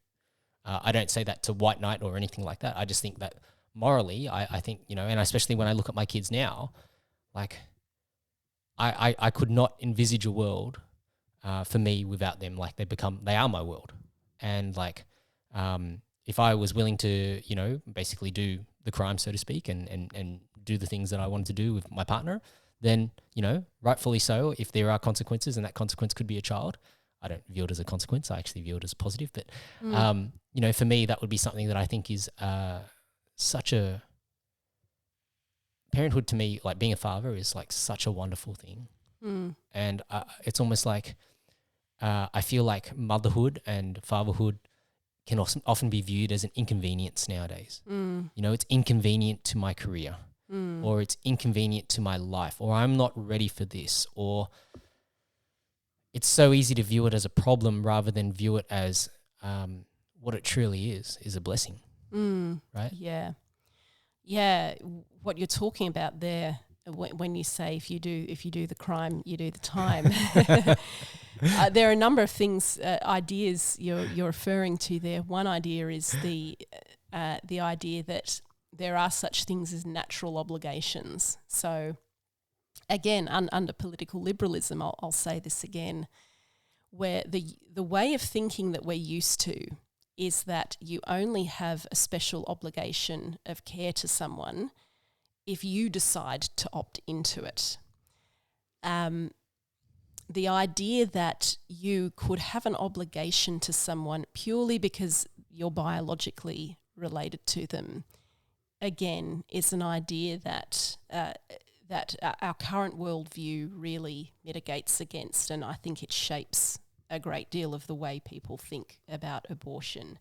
I don't say that to white knight or anything like that. I just think that morally, I think, and especially when I look at my kids now, like I could not envisage a world for me without them. Like they are my world. And like, if I was willing to, basically do the crime, so to speak, and do the things that I wanted to do with my partner, then, rightfully so, if there are consequences, and that consequence could be a child, I don't view it as a consequence. I actually view it as a positive. But, for me, that would be something that I think is such a... Parenthood to me, like being a father, is like such a wonderful thing. And it's almost like I feel like motherhood and fatherhood can often be viewed as an inconvenience nowadays. It's inconvenient to my career, or it's inconvenient to my life, or I'm not ready for this, or it's so easy to view it as a problem rather than view it as what it truly is a blessing. Right? Yeah. What you're talking about there, when you say if you do the crime, you do the time. There are a number of things, ideas you're referring to there. One idea is the idea that there are such things as natural obligations. So, again, under political liberalism, I'll say this again, where the way of thinking that we're used to is that you only have a special obligation of care to someone if you decide to opt into it. The idea that you could have an obligation to someone purely because you're biologically related to them, again, is an idea that our current worldview really mitigates against, and I think it shapes a great deal of the way people think about abortion.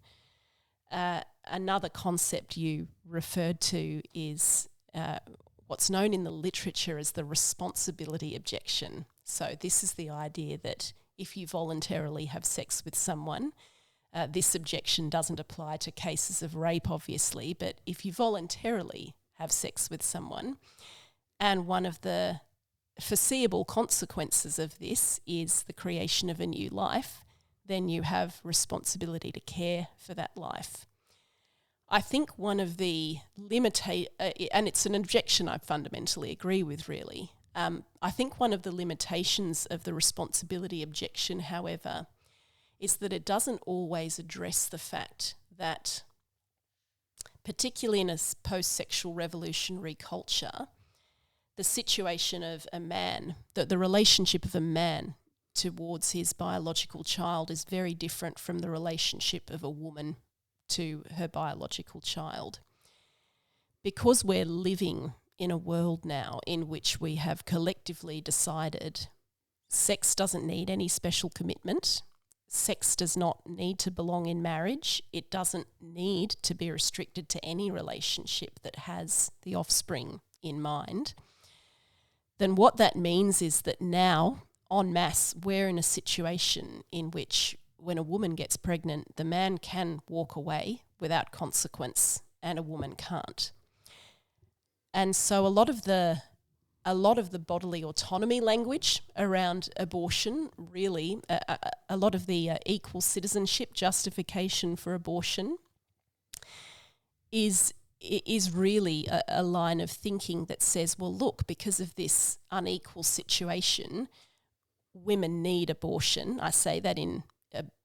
Another concept you referred to is what's known in the literature as the responsibility objection. So this is the idea that if you voluntarily have sex with someone, this objection doesn't apply to cases of rape, obviously, but if you voluntarily have sex with someone, and one of the foreseeable consequences of this is the creation of a new life, then you have responsibility to care for that life. I think one of the and it's an objection I fundamentally agree with, really. I think one of the limitations of the responsibility objection, however, is that it doesn't always address the fact that, particularly in a post-sexual revolutionary culture, the situation of a man, the relationship of a man towards his biological child is very different from the relationship of a woman to her biological child. Because we're living in a world now in which we have collectively decided sex doesn't need any special commitment, sex does not need to belong in marriage, it doesn't need to be restricted to any relationship that has the offspring in mind, then what that means is that now, en masse, we're in a situation in which when a woman gets pregnant, the man can walk away without consequence and a woman can't. And so a lot of the bodily autonomy language around abortion, really, a lot of the equal citizenship justification for abortion is really a line of thinking that says, well, look, because of this unequal situation, women need abortion. I say that in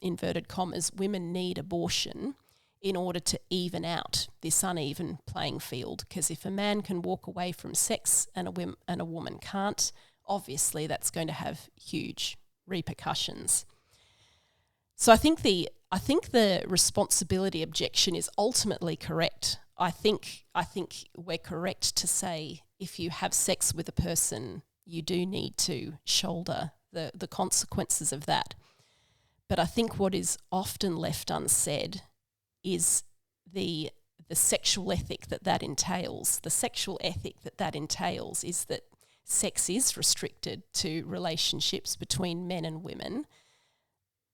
inverted commas, women need abortion in order to even out this uneven playing field. Because if a man can walk away from sex and a woman can't, obviously that's going to have huge repercussions. So I think the responsibility objection is ultimately correct. I think we're correct to say if you have sex with a person, you do need to shoulder the consequences of that. But I think what is often left unsaid is the sexual ethic that entails. The sexual ethic that entails is that sex is restricted to relationships between men and women,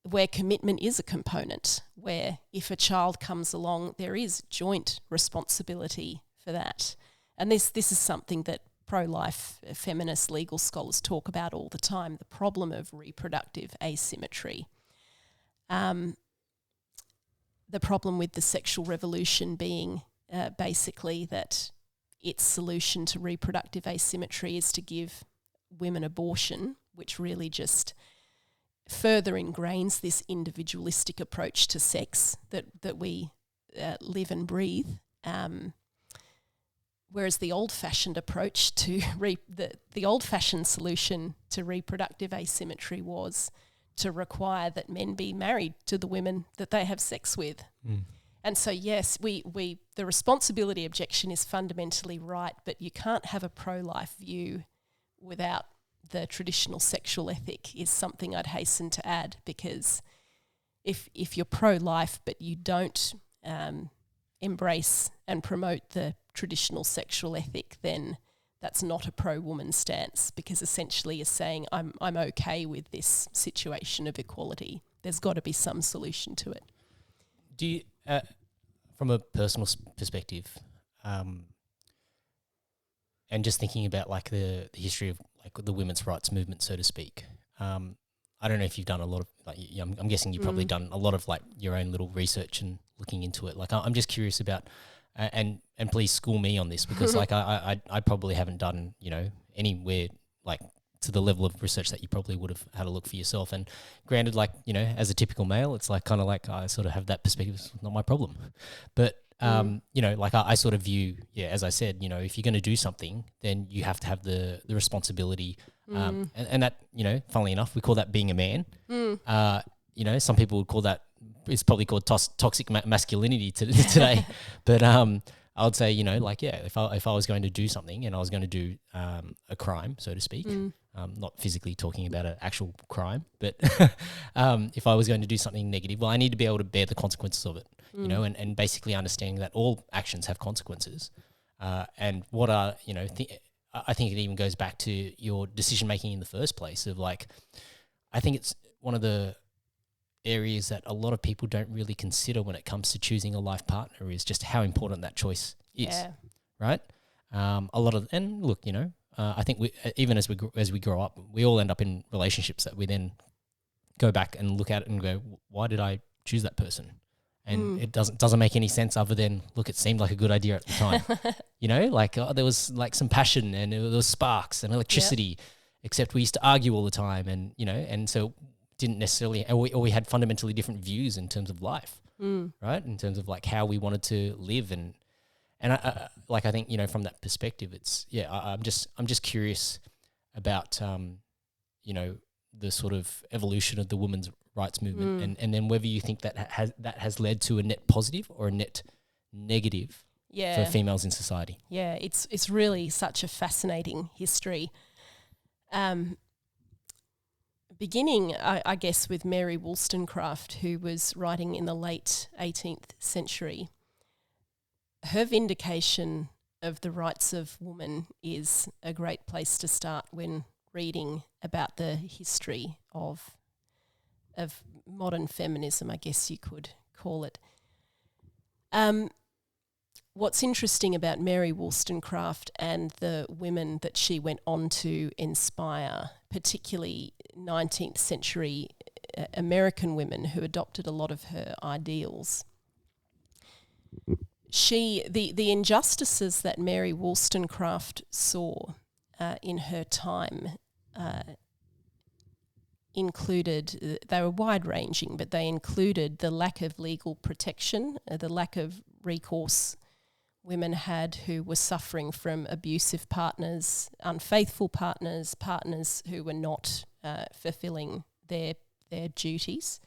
where commitment is a component, where if a child comes along, there is joint responsibility for that. And this is something that pro-life feminist legal scholars talk about all the time, the problem of reproductive asymmetry. The problem with the sexual revolution being basically that its solution to reproductive asymmetry is to give women abortion, which really just further ingrains this individualistic approach to sex that we live and breathe. Whereas the old-fashioned approach to the old-fashioned solution to reproductive asymmetry was to require that men be married to the women that they have sex with. And so, yes, the responsibility objection is fundamentally right, but you can't have a pro-life view without the traditional sexual ethic is something I'd hasten to add, because if you're pro-life but you don't embrace and promote the traditional sexual ethic, then that's not a pro-woman stance, because essentially you're saying I'm okay with this situation of equality. There's got to be some solution to it. Do you, from a personal perspective, and just thinking about like the history of like the women's rights movement, so to speak, I don't know if you've done a lot of like I'm guessing you've probably done a lot of like your own little research and looking into it. Like I'm just curious about. And please school me on this, because like I probably haven't done anywhere like to the level of research that you probably would have had a look for yourself. And granted, like as a typical male, it's like kind of like I sort of have that perspective. It's not my problem, but like I sort of view, as I said, if you're going to do something, then you have to have the responsibility. And that funnily enough, we call that being a man. Some people would call that. It's probably called toxic masculinity today, but I would say if I was going to do something and I was going to do a crime, so to speak, not physically talking about an actual crime, but if I was going to do something negative, well, I need to be able to bear the consequences of it, and basically understanding that all actions have consequences, and what are I think it even goes back to your decision making in the first place. Of like, I think it's one of the areas that a lot of people don't really consider when it comes to choosing a life partner is just how important that choice is, right? A lot of, and look, I think we, even as we grow up, we all end up in relationships that we then go back and look at it and go, why did I choose that person? And it doesn't make any sense other than, look, it seemed like a good idea at the time. There was like some passion and there was sparks and electricity, except we used to argue all the time, and so didn't necessarily, or we had fundamentally different views in terms of life, right? In terms of like how we wanted to live, and I think from that perspective, it's I'm just curious about the sort of evolution of the women's rights movement, and then whether you think that has led to a net positive or a net negative for females in society. Yeah, it's really such a fascinating history. Beginning, I guess, with Mary Wollstonecraft, who was writing in the late 18th century. Her vindication of the rights of women is a great place to start when reading about the history of modern feminism, I guess you could call it. What's interesting about Mary Wollstonecraft and the women that she went on to inspire, particularly 19th century American women who adopted a lot of her ideals, the injustices that Mary Wollstonecraft saw in her time included, they were wide-ranging, but they included the lack of legal protection, the lack of recourse women had who were suffering from abusive partners, unfaithful partners, partners who were not fulfilling their duties.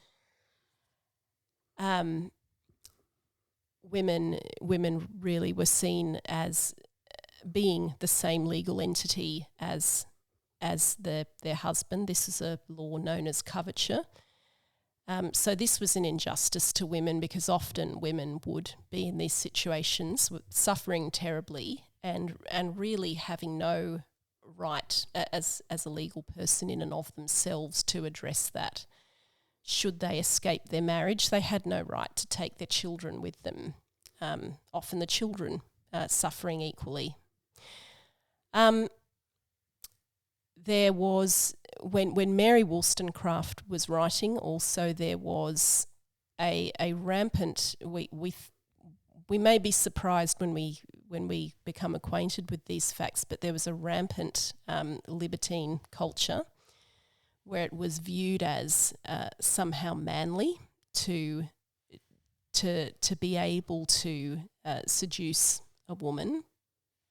Women really were seen as being the same legal entity as their husband. This is a law known as coverture. So this was an injustice to women because often women would be in these situations suffering terribly and really having no right as a legal person in and of themselves to address that. Should they escape their marriage, they had no right to take their children with them. Often the children suffering equally. There was, when Mary Wollstonecraft was writing, also there was a rampant, we may be surprised when we become acquainted with these facts, but there was a rampant libertine culture where it was viewed as somehow manly to be able to seduce a woman.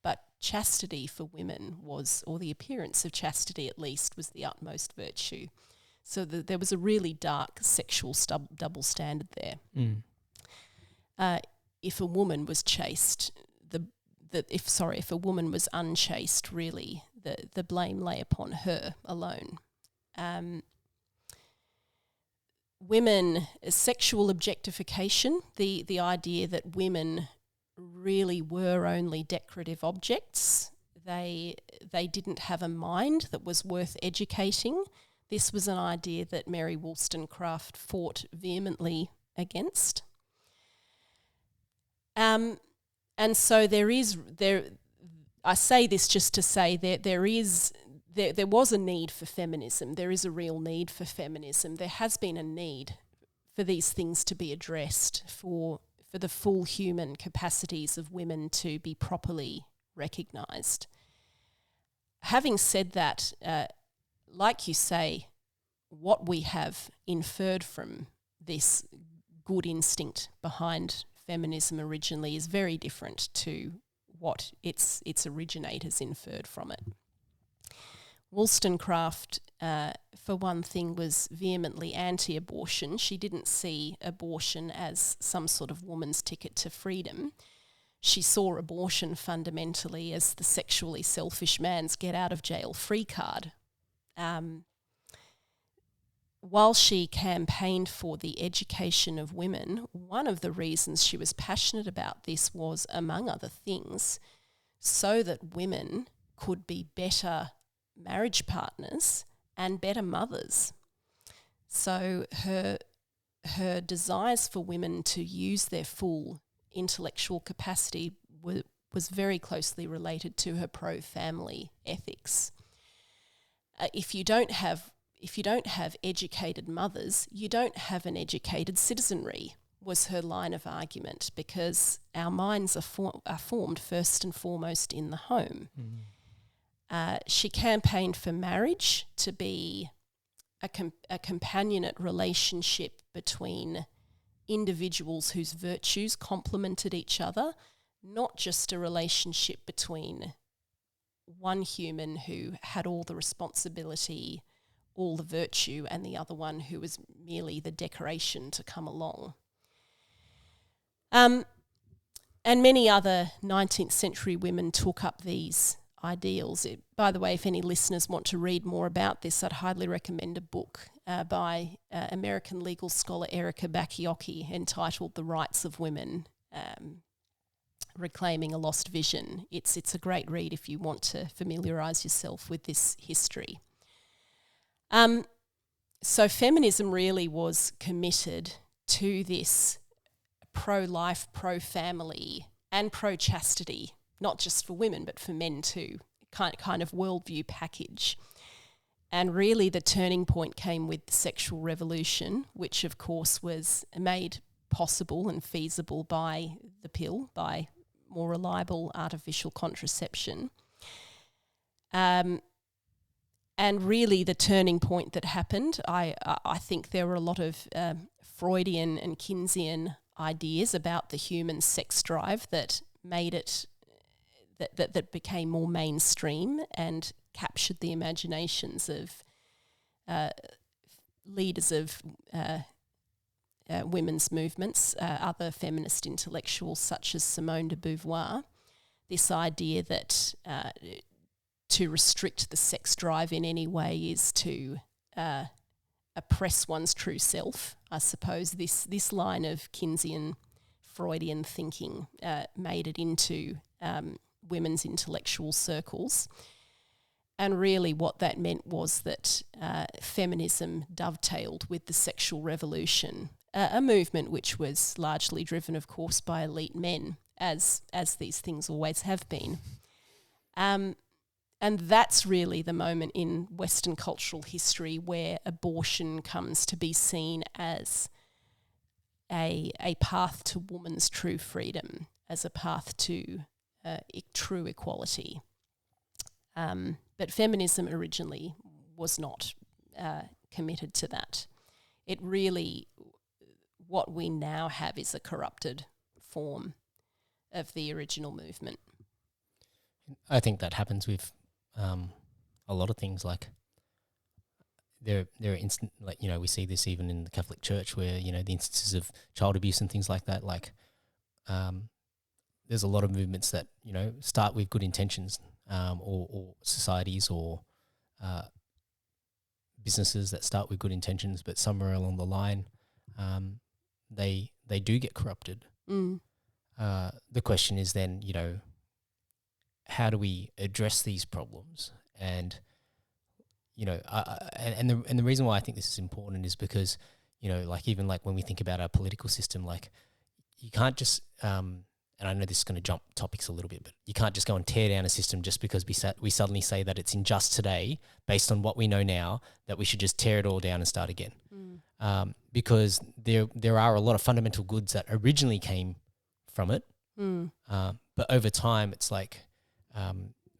But chastity for women was, or the appearance of chastity at least, was the utmost virtue. So there was a really dark sexual double standard there. If a woman was chaste, if a woman was unchaste, really, the blame lay upon her alone. Women, sexual objectification, the idea that women really were only decorative objects. They didn't have a mind that was worth educating. This was an idea that Mary Wollstonecraft fought vehemently against. And so I say this just to say that there was a need for feminism. There is a real need for feminism. There has been a need for these things to be addressed, for the full human capacities of women to be properly recognised. Having said that, like you say, what we have inferred from this good instinct behind feminism originally is very different to what its originators inferred from it. Wollstonecraft, for one thing, was vehemently anti-abortion. She didn't see abortion as some sort of woman's ticket to freedom. She saw abortion fundamentally as the sexually selfish man's get-out-of-jail-free card. While she campaigned for the education of women, one of the reasons she was passionate about this was, among other things, so that women could be better marriage partners and better mothers. So her desires for women to use their full intellectual capacity was very closely related to her pro-family ethics. If you don't have educated mothers, you don't have an educated citizenry, was her line of argument, because our minds are formed first and foremost in the home. She campaigned for marriage to be a companionate relationship between individuals whose virtues complemented each other, not just a relationship between one human who had all the responsibility, all the virtue, and the other one who was merely the decoration to come along. And many other 19th century women took up these ideals. By the way, if any listeners want to read more about this, I'd highly recommend a book by American legal scholar Erica Bakioki entitled The Rights of Women, Reclaiming a Lost Vision. It's a great read if you want to familiarise yourself with this history. So feminism really was committed to this pro-life, pro-family and pro-chastity, not just for women but for men too, kind of worldview package. And really the turning point came with the sexual revolution, which of course was made possible and feasible by the pill, by more reliable artificial contraception. And really the turning point that happened, I think there were a lot of Freudian and Keynesian ideas about the human sex drive that made it, that became more mainstream and captured the imaginations of leaders of women's movements, other feminist intellectuals such as Simone de Beauvoir. This idea that to restrict the sex drive in any way is to oppress one's true self. I suppose this line of Keynesian Freudian thinking made it into women's intellectual circles. And really what that meant was that feminism dovetailed with the sexual revolution, a movement which was largely driven, of course, by elite men, as these things always have been. And that's really the moment in Western cultural history where abortion comes to be seen as a path to woman's true freedom, as a path to true equality. But feminism originally was not committed to that. It really, what we now have is a corrupted form of the original movement. I think that happens with a lot of things. Like there are instant, like, you know, we see this even in the Catholic Church where, you know, the instances of child abuse and things like that. Like there's a lot of movements that, you know, start with good intentions, or societies or businesses that start with good intentions, but somewhere along the line, they do get corrupted. The question is then, you know, how do we address these problems? And you know, and the reason why I think this is important is because, you know, like even like when we think about our political system, like you can't just and I know this is going to jump topics a little bit, but you can't just go and tear down a system just because we suddenly say that it's unjust today based on what we know now, that we should just tear it all down and start again. Because there are a lot of fundamental goods that originally came from it, but over time it's like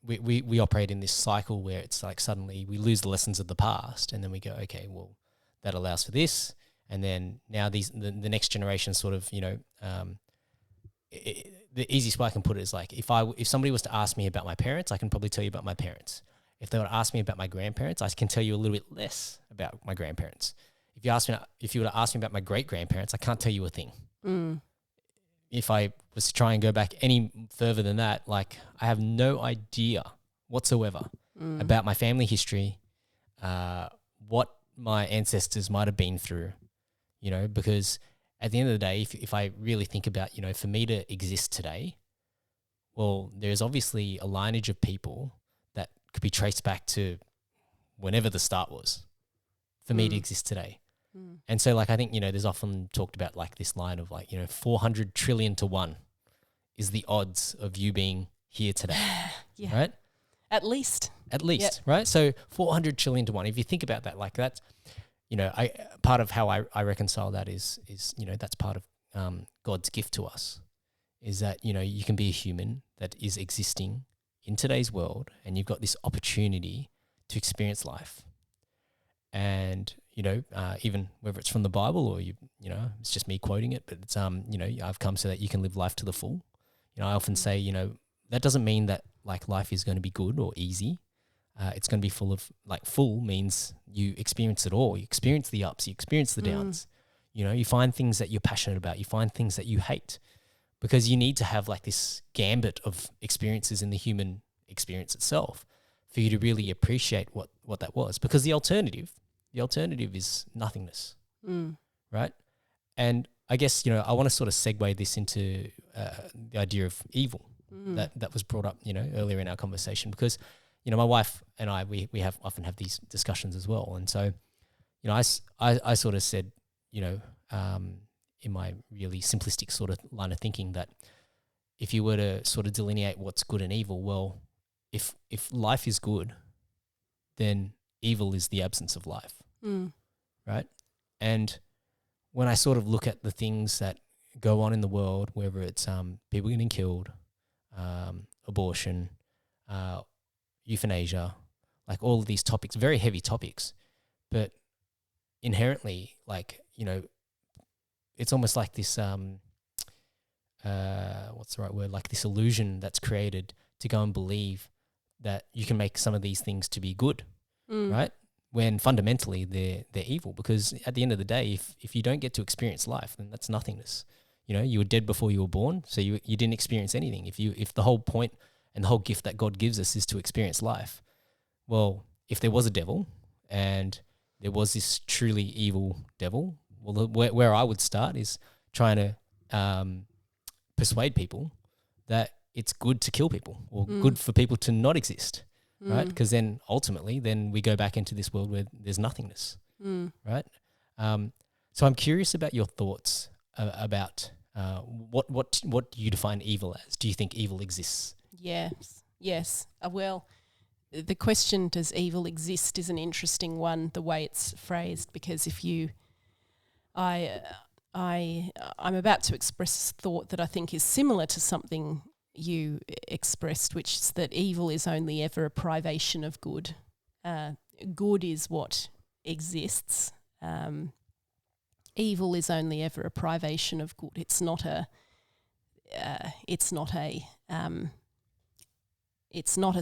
we operate in this cycle where it's like suddenly we lose the lessons of the past, and then we go, okay, well that allows for this, and then now the next generation sort of, you know, the easiest way I can put it is like if somebody was to ask me about my parents, I can probably tell you about my parents. If they were to ask me about my grandparents, I can tell you a little bit less about my grandparents. If you were to ask me about my great grandparents, I can't tell you a thing. If I was to try and go back any further than that, like I have no idea whatsoever about my family history, what my ancestors might have been through, you know, because at the end of the day, if I really think about, you know, for me to exist today, well, there's obviously a lineage of people that could be traced back to whenever the start was for me to exist today. And so, like, I think, you know, there's often talked about like this line of like, you know, 400 trillion to 1 is the odds of you being here today, right? At least, right? So 400 trillion to 1. If you think about that, like that's, you know, part of how I reconcile that is, you know, that's part of God's gift to us, is that, you know, you can be a human that is existing in today's world and you've got this opportunity to experience life. And, you know, even whether it's from the Bible or, you know, it's just me quoting it, but it's, you know, I've come so that you can live life to the full. You know, I often say, you know, that doesn't mean that like life is going to be good or easy. It's going to be full of, like, full means you experience it all. You experience the ups, you experience the downs. You know, you find things that you're passionate about, you find things that you hate, because you need to have like this gambit of experiences in the human experience itself for you to really appreciate what that was. Because the alternative is nothingness, right? And I guess, you know, I want to sort of segue this into the idea of evil that was brought up, you know, earlier in our conversation, because, you know, my wife and I, we often have these discussions as well. And so, you know, I sort of said, you know, in my really simplistic sort of line of thinking, that if you were to sort of delineate what's good and evil, well, if life is good, then evil is the absence of life, right? And when I sort of look at the things that go on in the world, whether it's people getting killed, abortion, euthanasia, like all of these topics, very heavy topics, but inherently, like, it's almost like this, what's the right word? Like this illusion that's created to go and believe that you can make some of these things to be good, right? When fundamentally they're evil, because at the end of the day, if you don't get to experience life, then that's nothingness. You were dead before you were born, so you didn't experience anything. If the whole point and the whole gift that God gives us is to experience life, well, if there was a devil and there was this truly evil devil, well, where I would start is trying to persuade people that it's good to kill people, or good for people to not exist, right? Because then ultimately, then we go back into this world where there's nothingness, right? So I'm curious about your thoughts about what do you define evil as? Do you think evil exists? Yes. Well, the question, does evil exist, is an interesting one, the way it's phrased, because I'm about to express a thought that I think is similar to something you expressed, which is that evil is only ever a privation of good. Good is what exists. Evil is only ever a privation of good. It's not a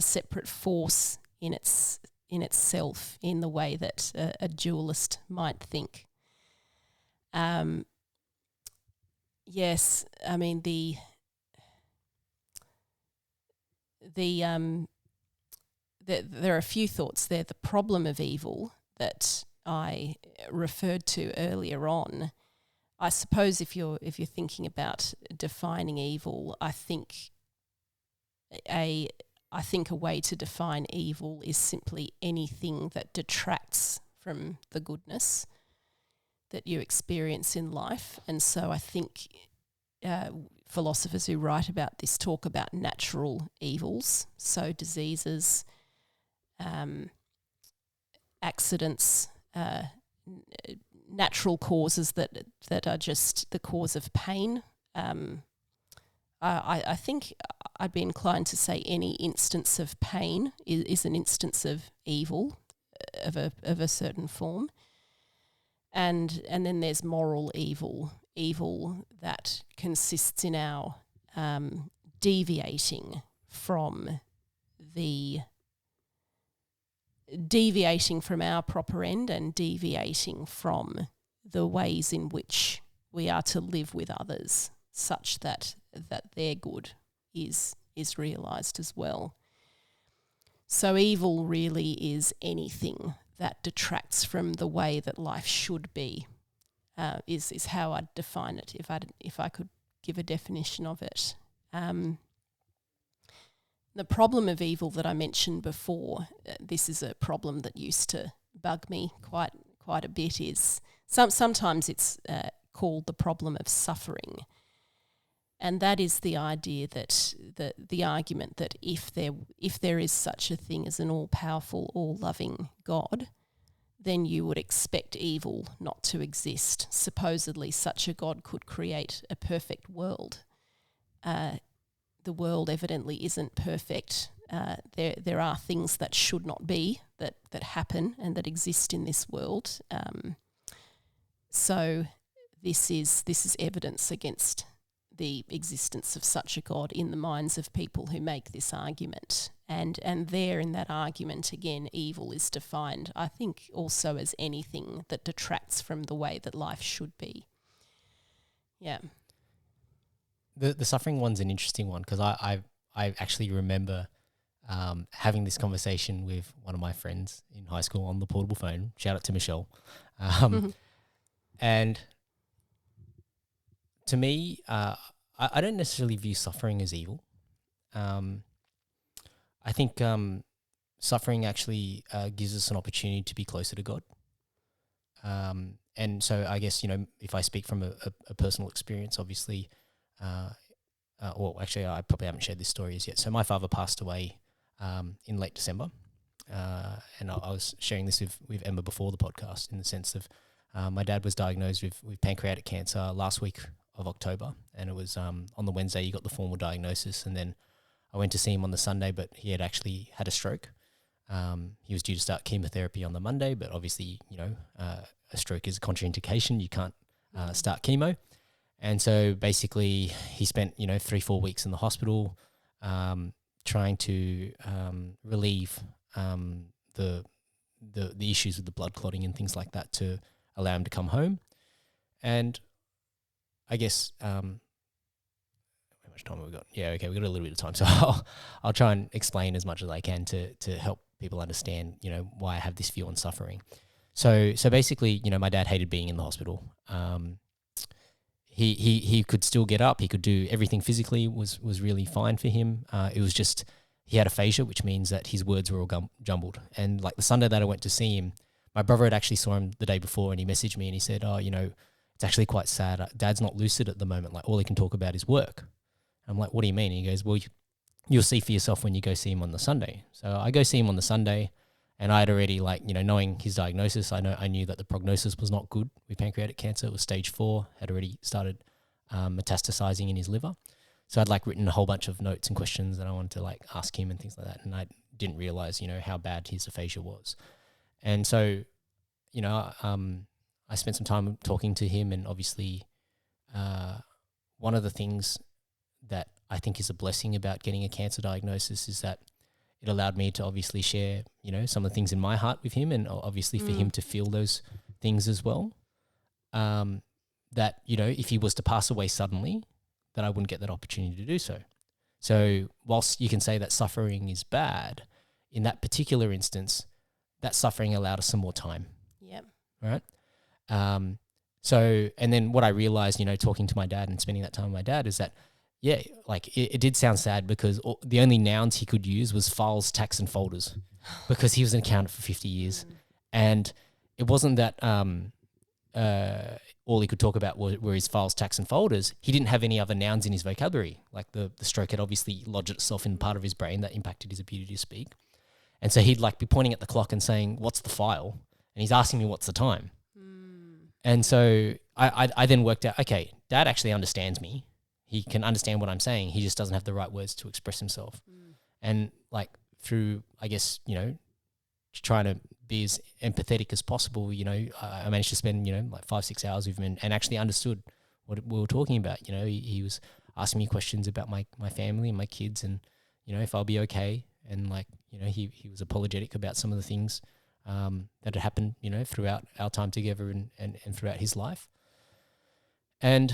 separate force in itself, in the way that a dualist might think. Yes, I mean there are a few thoughts there. The problem of evil that I referred to earlier on, I suppose if you're thinking about defining evil, I think a way to define evil is simply anything that detracts from the goodness that you experience in life. And so I think philosophers who write about this talk about natural evils, so diseases, accidents, natural causes that are just the cause of pain. I think I'd be inclined to say any instance of pain is an instance of evil of a certain form. And then there's moral evil that consists in our deviating from our proper end, and deviating from the ways in which we are to live with others, such that their good is realised as well. So evil really is anything that detracts from the way that life should be, is how I'd define it if I could give a definition of it. The problem of evil that I mentioned before, this is a problem that used to bug me quite a bit, is sometimes it's called the problem of suffering. And that is the idea that the argument that if there is such a thing as an all-powerful, all-loving God, then you would expect evil not to exist. Supposedly such a God could create a perfect world. The world evidently isn't perfect. There are things that should not be, that happen and that exist in this world. So this is evidence against the existence of such a God in the minds of people who make this argument. And there in that argument, again, evil is defined, I think, also as anything that detracts from the way that life should be. Yeah. The suffering one's an interesting one, because I actually remember having this conversation with one of my friends in high school on the portable phone. Shout out to Michelle. And to me, I don't necessarily view suffering as evil. I think suffering actually gives us an opportunity to be closer to God. And so I guess, if I speak from a personal experience, obviously, well, actually, I probably haven't shared this story as yet. So my father passed away in late December. And I was sharing this with Emma before the podcast, in the sense of my dad was diagnosed with pancreatic cancer last week of October, and it was on the Wednesday he got the formal diagnosis, and then I went to see him on the Sunday, but he had actually had a stroke. He was due to start chemotherapy on the Monday, but obviously, a stroke is a contraindication. You can't start chemo. And so basically he spent, 3-4 weeks in the hospital trying to relieve the issues with the blood clotting and things like that to allow him to come home. And I guess how much time have we got? Yeah, okay, we've got a little bit of time. So I'll try and explain as much as I can to help people understand, why I have this view on suffering. So basically, my dad hated being in the hospital. He could still get up. He could do everything physically was really fine for him. It was just he had aphasia, which means that his words were all jumbled. And like the Sunday that I went to see him, my brother had actually saw him the day before, and he messaged me and he said, "Oh, it's actually quite sad. Dad's not lucid at the moment. Like all he can talk about is work." I'm like, "What do you mean?" And he goes, "Well, you'll see for yourself when you go see him on the Sunday." So I go see him on the Sunday. And I had already, knowing his diagnosis, I knew that the prognosis was not good with pancreatic cancer. It was stage 4, had already started metastasizing in his liver. So I'd written a whole bunch of notes and questions that I wanted to ask him and things like that. And I didn't realize, how bad his aphasia was. And so, I spent some time talking to him, and obviously one of the things that I think is a blessing about getting a cancer diagnosis is that it allowed me to obviously share, some of the things in my heart with him, and obviously for him to feel those things as well. That, if he was to pass away suddenly, that I wouldn't get that opportunity to do so. So whilst you can say that suffering is bad, in that particular instance, that suffering allowed us some more time. Yep. Right? So, and then what I realized, talking to my dad and spending that time with my dad is that, yeah, it did sound sad because the only nouns he could use was files, tacks, and folders because he was an accountant for 50 years. And it wasn't that all he could talk about were his files, tacks, and folders. He didn't have any other nouns in his vocabulary. Like the stroke had obviously lodged itself in part of his brain that impacted his ability to speak. And so he'd be pointing at the clock and saying, "What's the file?" And he's asking me, "What's the time?" And so I then worked out, okay, Dad actually understands me. He can understand what I'm saying. He just doesn't have the right words to express himself. And through, I guess, trying to be as empathetic as possible, I managed to spend, 5-6 hours with him and actually understood what we were talking about. He was asking me questions about my family and my kids and, if I'll be okay. And he was apologetic about some of the things that had happened, throughout our time together and throughout his life. And,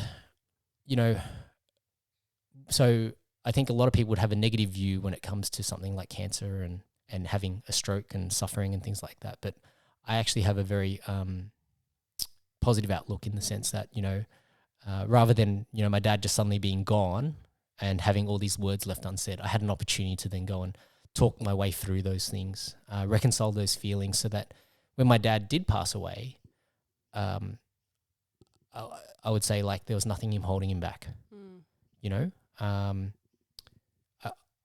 so I think a lot of people would have a negative view when it comes to something like cancer and having a stroke and suffering and things like that. But I actually have a very positive outlook in the sense that, rather than, my dad just suddenly being gone and having all these words left unsaid, I had an opportunity to then go and talk my way through those things, reconcile those feelings so that when my dad did pass away, I would say there was nothing holding him back,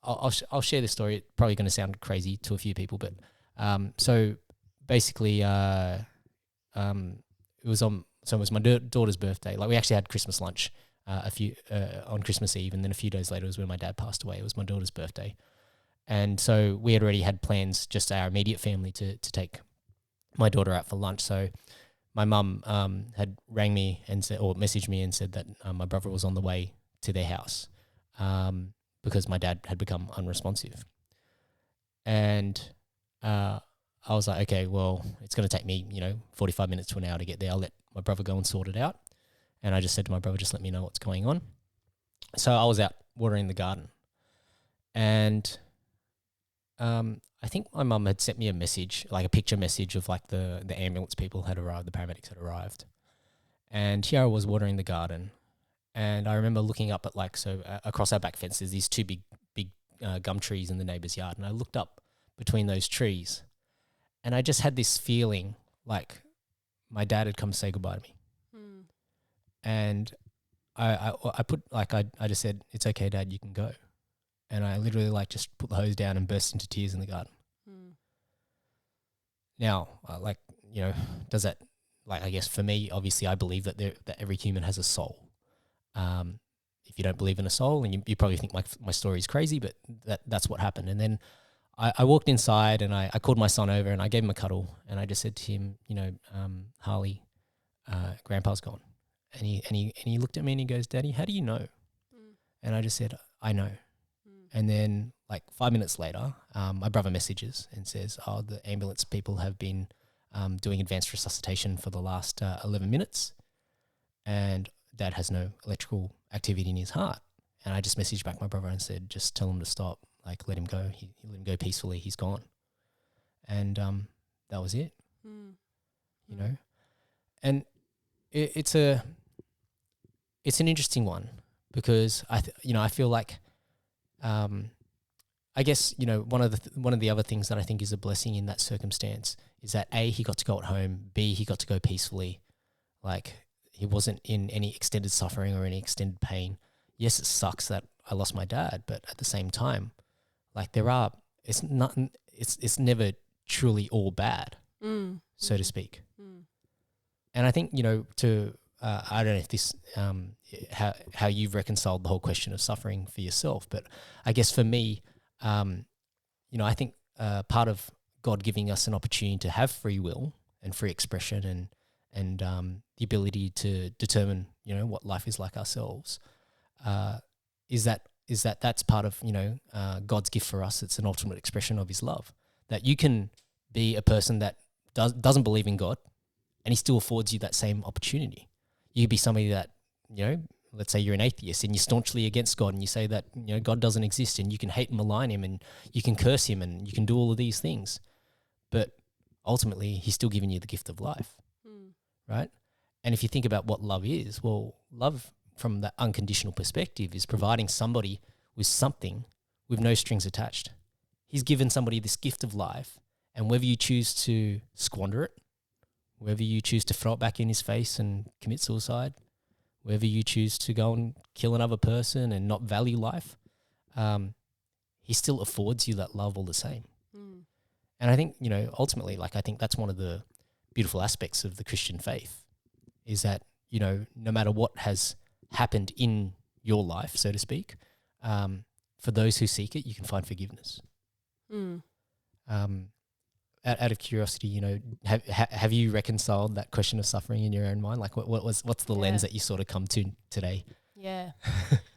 I'll share this story. It's probably going to sound crazy to a few people, but so basically, it was my daughter's birthday. We actually had Christmas lunch on Christmas Eve, and then a few days later was when my dad passed away. It was my daughter's birthday, and so we had already had plans, just our immediate family, to take my daughter out for lunch. So my mum had rang me and said, or messaged me and said that my brother was on the way to their house. Because my dad had become unresponsive. And I was like, okay, well, it's going to take me, 45 minutes to an hour to get there. I'll let my brother go and sort it out. And I just said to my brother, just let me know what's going on. So I was out watering the garden. And I think my mum had sent me a message, a picture message of the ambulance people had arrived, the paramedics had arrived. And here I was watering the garden. And I remember looking up at across our back fence, there's these two big gum trees in the neighbour's yard. And I looked up between those trees and I just had this feeling like my dad had come to say goodbye to me. And I just said, "It's okay, Dad, you can go." And I literally just put the hose down and burst into tears in the garden. Now, does that, I guess for me, obviously I believe that every human has a soul. If you don't believe in a soul, and you probably think my story is crazy, but that's what happened. And then I walked inside and I called my son over and I gave him a cuddle and I just said to him, Harley, Grandpa's gone. And he looked at me and he goes, Daddy, how do you know? And I just said, I know. And then like 5 minutes later, my brother messages and says, oh, the ambulance people have been doing advanced resuscitation for the last 11 minutes and Dad has no electrical activity in his heart. And I just messaged back my brother and said, just tell him to stop. Like, let him go. He let him go peacefully. He's gone. And that was it, you know. And it's an interesting one because I feel like, I guess, one of the other things that I think is a blessing in that circumstance is that A, he got to go at home. B, he got to go peacefully. Like, he wasn't in any extended suffering or any extended pain. Yes, it sucks that I lost my dad, but at the same time, like it's never truly all bad, so to speak. And I think, I don't know if this, how you've reconciled the whole question of suffering for yourself, but I guess for me, I think part of God giving us an opportunity to have free will and free expression and the ability to determine, what life is like ourselves, is that's part of, God's gift for us. It's an ultimate expression of his love, that you can be a person that doesn't believe in God and he still affords you that same opportunity. You could be somebody that, let's say you're an atheist and you're staunchly against God and you say that, God doesn't exist and you can hate and malign him and you can curse him and you can do all of these things. But ultimately, he's still giving you the gift of life, right? And if you think about what love is, well, love from that unconditional perspective is providing somebody with something with no strings attached. He's given somebody this gift of life, and whether you choose to squander it, whether you choose to throw it back in his face and commit suicide, whether you choose to go and kill another person and not value life, he still affords you that love all the same. And I think, ultimately, I think that's one of the beautiful aspects of the Christian faith is that, no matter what has happened in your life, so to speak, for those who seek it, you can find forgiveness. Out of curiosity, have you reconciled that question of suffering in your own mind? Like, what's the lens that you sort of come to today? Yeah.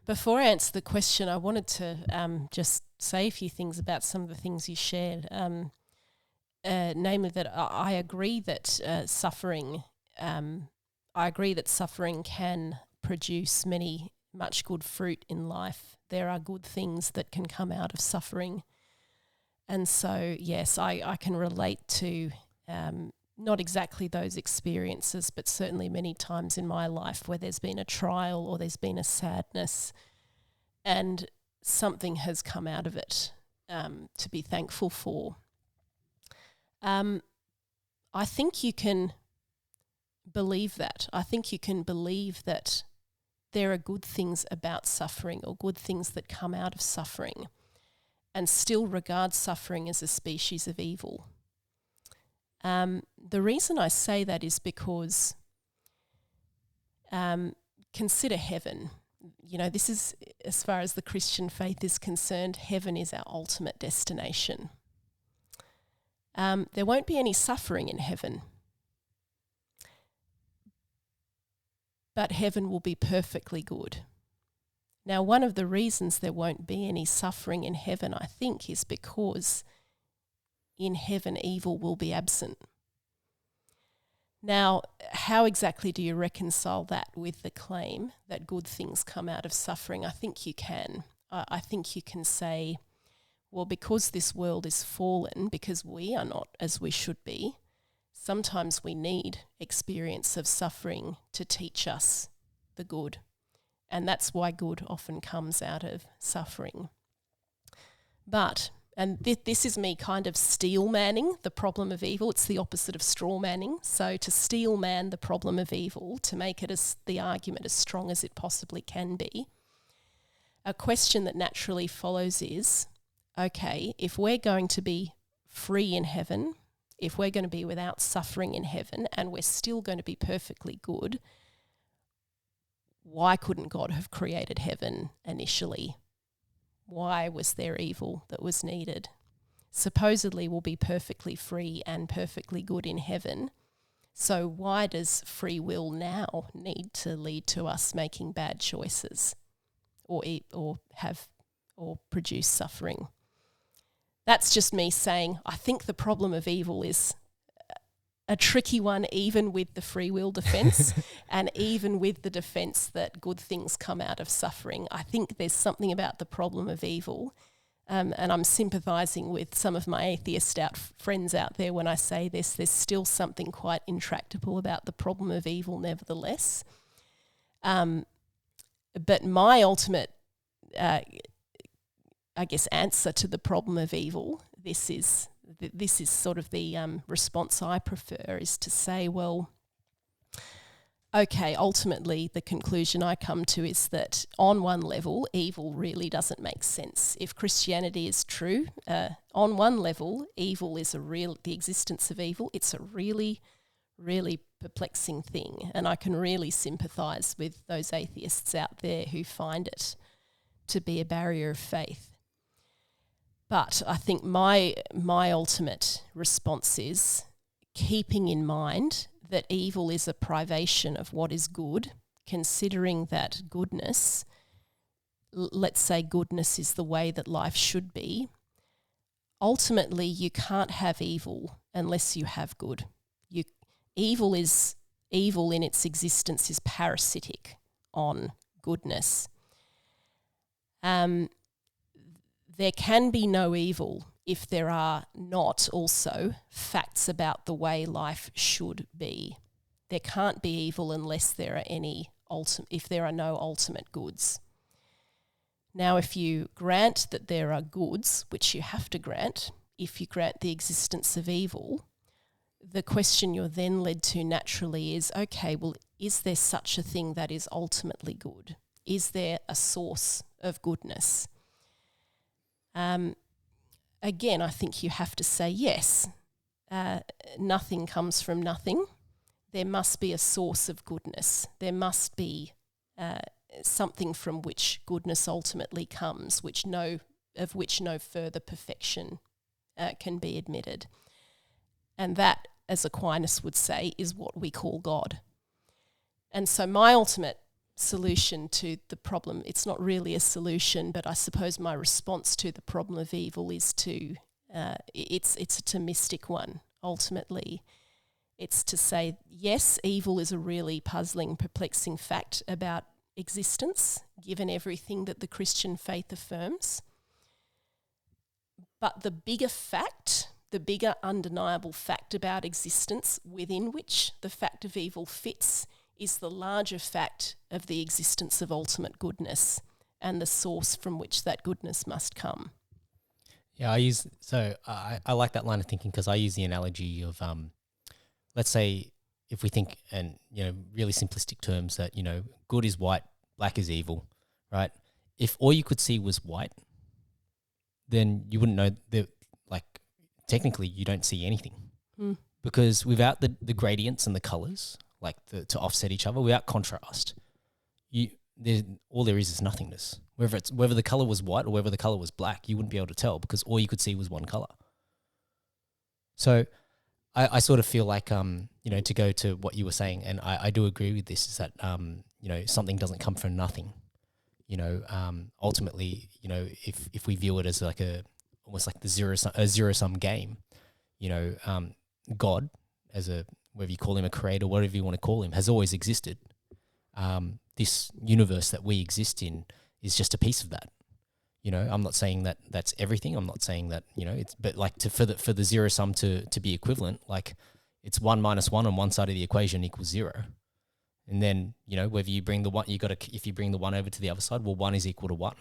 Before I answer the question, I wanted to just say a few things about some of the things you shared. Namely, that I agree that suffering. I agree that suffering can produce much good fruit in life. There are good things that can come out of suffering. And so, yes, I can relate to not exactly those experiences, but certainly many times in my life where there's been a trial or there's been a sadness and something has come out of it to be thankful for. I think you can believe that. I think you can believe that there are good things about suffering or good things that come out of suffering and still regard suffering as a species of evil. The reason I say that is because consider heaven. This is, as far as the Christian faith is concerned, heaven is our ultimate destination. There won't be any suffering in heaven, but heaven will be perfectly good. Now, one of the reasons there won't be any suffering in heaven, I think, is because in heaven evil will be absent. Now, how exactly do you reconcile that with the claim that good things come out of suffering? I think you can. I think you can say, well, because this world is fallen, because we are not as we should be, sometimes we need experience of suffering to teach us the good. And that's why good often comes out of suffering. But, and this is me kind of steel manning the problem of evil. It's the opposite of straw manning. So to steel man the problem of evil, to make it the argument as strong as it possibly can be, a question that naturally follows is, okay, if we're going to be free in heaven, if we're going to be without suffering in heaven, and we're still going to be perfectly good, why couldn't God have created heaven initially? Why was there evil that was needed? supposedly will be perfectly free and perfectly good in heaven. So why does free will now need to lead to us making bad choices or produce suffering? That's just me saying I think the problem of evil is a tricky one, even with the free will defense and even with the defense that good things come out of suffering. I think there's something about the problem of evil, and I'm sympathizing with some of my atheist friends out there when I say this. There's still something quite intractable about the problem of evil nevertheless. But my ultimate, answer to the problem of evil, this is sort of the response I prefer, is to say, well, okay, ultimately the conclusion I come to is that on one level, evil really doesn't make sense. If Christianity is true, on one level, the existence of evil, it's a really, really perplexing thing. And I can really sympathise with those atheists out there who find it to be a barrier of faith. But I think my ultimate response is keeping in mind that evil is a privation of what is good, considering that goodness, let's say goodness is the way that life should be. Ultimately, you can't have evil unless you have good. Evil in its existence is parasitic on goodness. There can be no evil if there are not also facts about the way life should be. There can't be evil unless there are if there are no ultimate goods. Now, if you grant that there are goods, which you have to grant, if you grant the existence of evil, the question you're then led to naturally is, okay, well, is there such a thing that is ultimately good? Is there a source of goodness? Again, I think you have to say yes. Nothing comes from nothing. There must be a source of goodness. There must be something from which goodness ultimately comes, of which no further perfection can be admitted. And that, as Aquinas would say, is what we call God. And so my ultimate solution to the problem, it's not really a solution, but I suppose my response to the problem of evil is it's a Thomistic one, ultimately. It's to say, yes, evil is a really puzzling, perplexing fact about existence, given everything that the Christian faith affirms. But the bigger fact, the bigger undeniable fact about existence within which the fact of evil fits, is the larger fact of the existence of ultimate goodness and the source from which that goodness must come. Yeah, I like that line of thinking because I use the analogy of, let's say if we think in, really simplistic terms that, good is white, black is evil, right? If all you could see was white, then you wouldn't know technically you don't see anything. Because without the gradients and the colors, to offset each other, without contrast, all there is nothingness. Whether the color was white or whether the color was black, you wouldn't be able to tell because all you could see was one color. So I sort of feel like, to go to what you were saying, and I do agree with this, is that, something doesn't come from nothing. Ultimately, if we view it as almost like a zero-sum game, God, whether you call him a creator, whatever you want to call him, has always existed. This universe that we exist in is just a piece of that. I'm not saying that that's everything. I'm not saying that, for the zero sum to be equivalent, it's 1 minus 1 on one side of the equation equals 0. And then, whether you bring the one, if you bring the 1 over to the other side, well, 1 is equal to 1.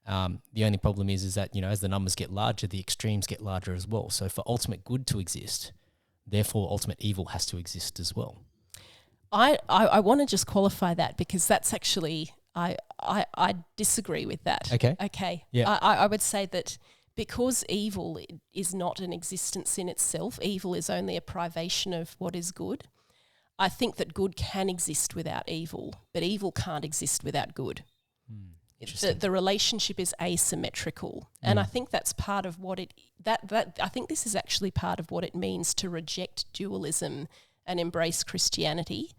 The only problem is that, as the numbers get larger, the extremes get larger as well. So for ultimate good to exist, therefore ultimate evil has to exist as well. I want to just qualify that because that's actually, I disagree with that. Okay. Yeah. I would say that because evil is not an existence in itself, evil is only a privation of what is good. I think that good can exist without evil, but evil can't exist without good. The relationship is asymmetrical, and I think that's part of what I think this is actually part of what it means to reject dualism and embrace Christianity.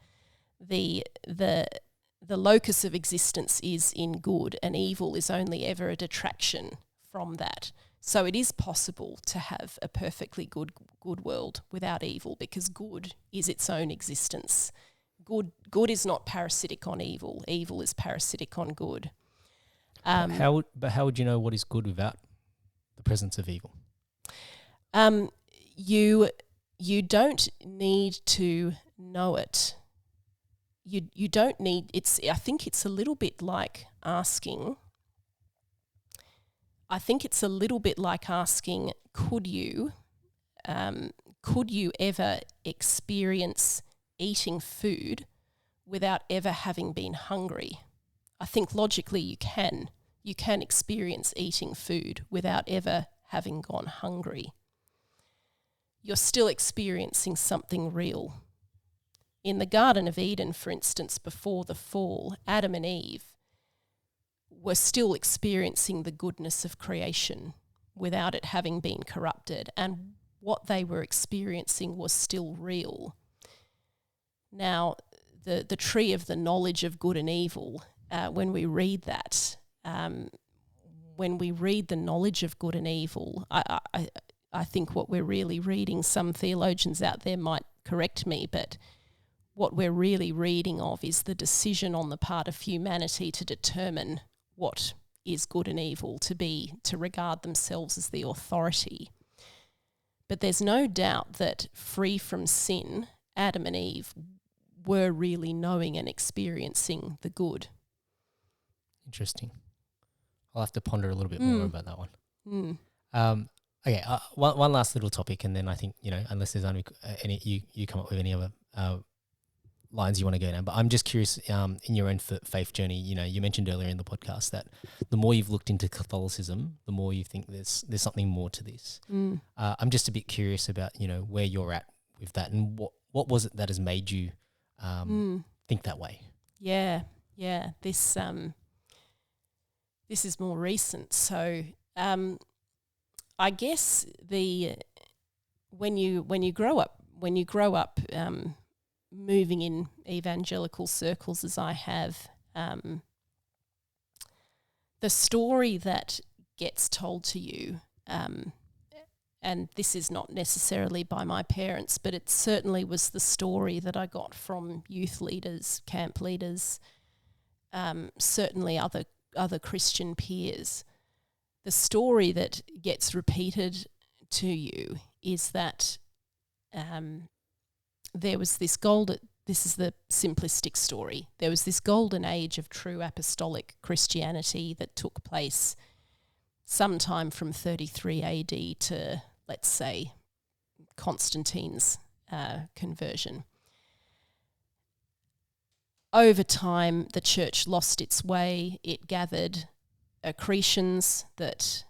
The locus of existence is in good, and evil is only ever a detraction from that. So it is possible to have a perfectly good world without evil, because good is its own existence. Good is not parasitic on evil. Evil is parasitic on good. How would you know what is good without the presence of evil? You don't need to know it. You don't need. I think it's a little bit like asking. Could you ever experience eating food without ever having been hungry? I think logically you can. You can experience eating food without ever having gone hungry. You're still experiencing something real. In the Garden of Eden, for instance, before the fall, Adam and Eve were still experiencing the goodness of creation without it having been corrupted, and what they were experiencing was still real. Now, the tree of the knowledge of good and evil, when we read that, when we read the knowledge of good and evil, I think what we're really reading, some theologians out there might correct me, but what we're really reading of is the decision on the part of humanity to determine what is good and evil, to regard themselves as the authority. But there's no doubt that free from sin, Adam and Eve were really knowing and experiencing the good. Interesting. I'll have to ponder a little bit more about that one. Okay, one last little topic, and then I think, unless there's any you come up with any other lines you want to go down. But I'm just curious, in your own faith journey, you mentioned earlier in the podcast that the more you've looked into Catholicism, the more you think there's something more to this. I'm just a bit curious about, where you're at with that, and what was it that has made you think that way? Yeah. This is more recent. So I guess when you grow up moving in evangelical circles as I have, the story that gets told to you, and this is not necessarily by my parents, but it certainly was the story that I got from youth leaders, camp leaders, certainly other Christian peers. The story that gets repeated to you is that there was this this is the simplistic story. There was this golden age of true apostolic Christianity that took place sometime from 33 AD to, let's say, Constantine's conversion. Over time, the church lost its way. It gathered accretions that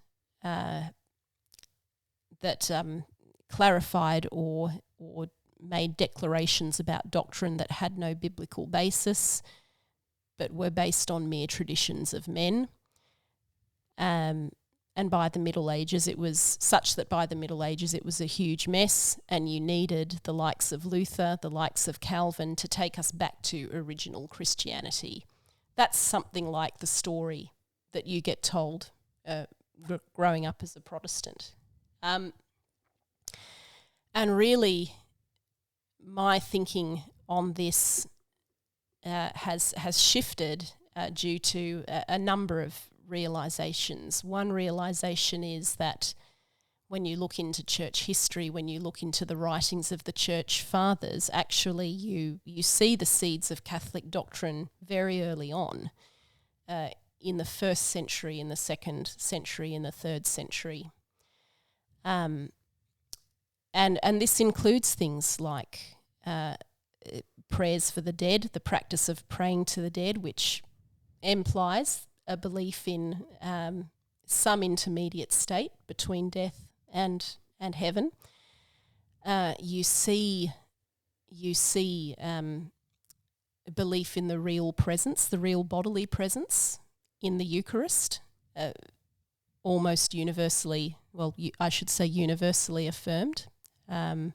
clarified or made declarations about doctrine that had no biblical basis, but were based on mere traditions of men. And by the Middle Ages, it was such that by the Middle Ages it was a huge mess, and you needed the likes of Luther, the likes of Calvin to take us back to original Christianity. That's something like the story that you get told growing up as a Protestant. And really, my thinking on this has shifted due to a number of realizations. One realization is that when you look into church history, when you look into the writings of the church fathers, actually you see the seeds of Catholic doctrine very early on, in the 1st century, in the 2nd century, in the 3rd century. And this includes things like prayers for the dead, the practice of praying to the dead, which implies a belief in some intermediate state between death and heaven. You see belief in the real presence, the real bodily presence in the Eucharist, almost universally, I should say universally affirmed. A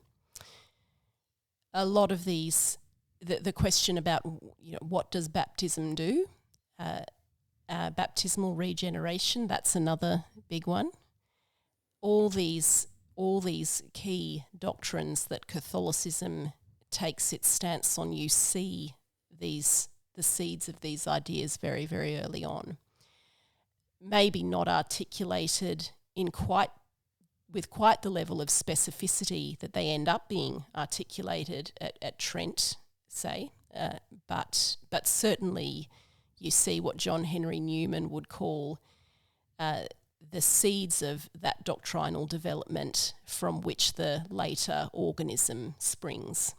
lot of these, the question about, what does baptism do? Baptismal regeneration, that's another big one. All these key doctrines that Catholicism takes its stance on, you see the seeds of these ideas very, very early on. Maybe not articulated with quite the level of specificity that they end up being articulated at Trent, say, but certainly you see what John Henry Newman would call the seeds of that doctrinal development from which the later organism springs.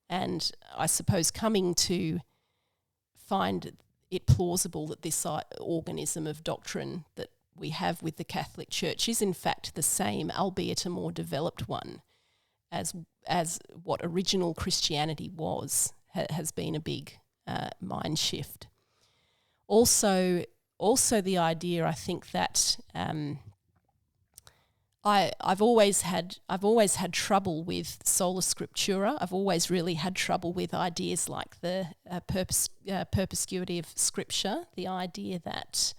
And I suppose coming to find it plausible that this organism of doctrine that we have with the Catholic Church is in fact the same, albeit a more developed one, as what original Christianity was, has been a big mind shift. Also the idea, I think, that I've always had trouble with sola scriptura. I've always really had trouble with ideas like the perspicuity of Scripture. The idea that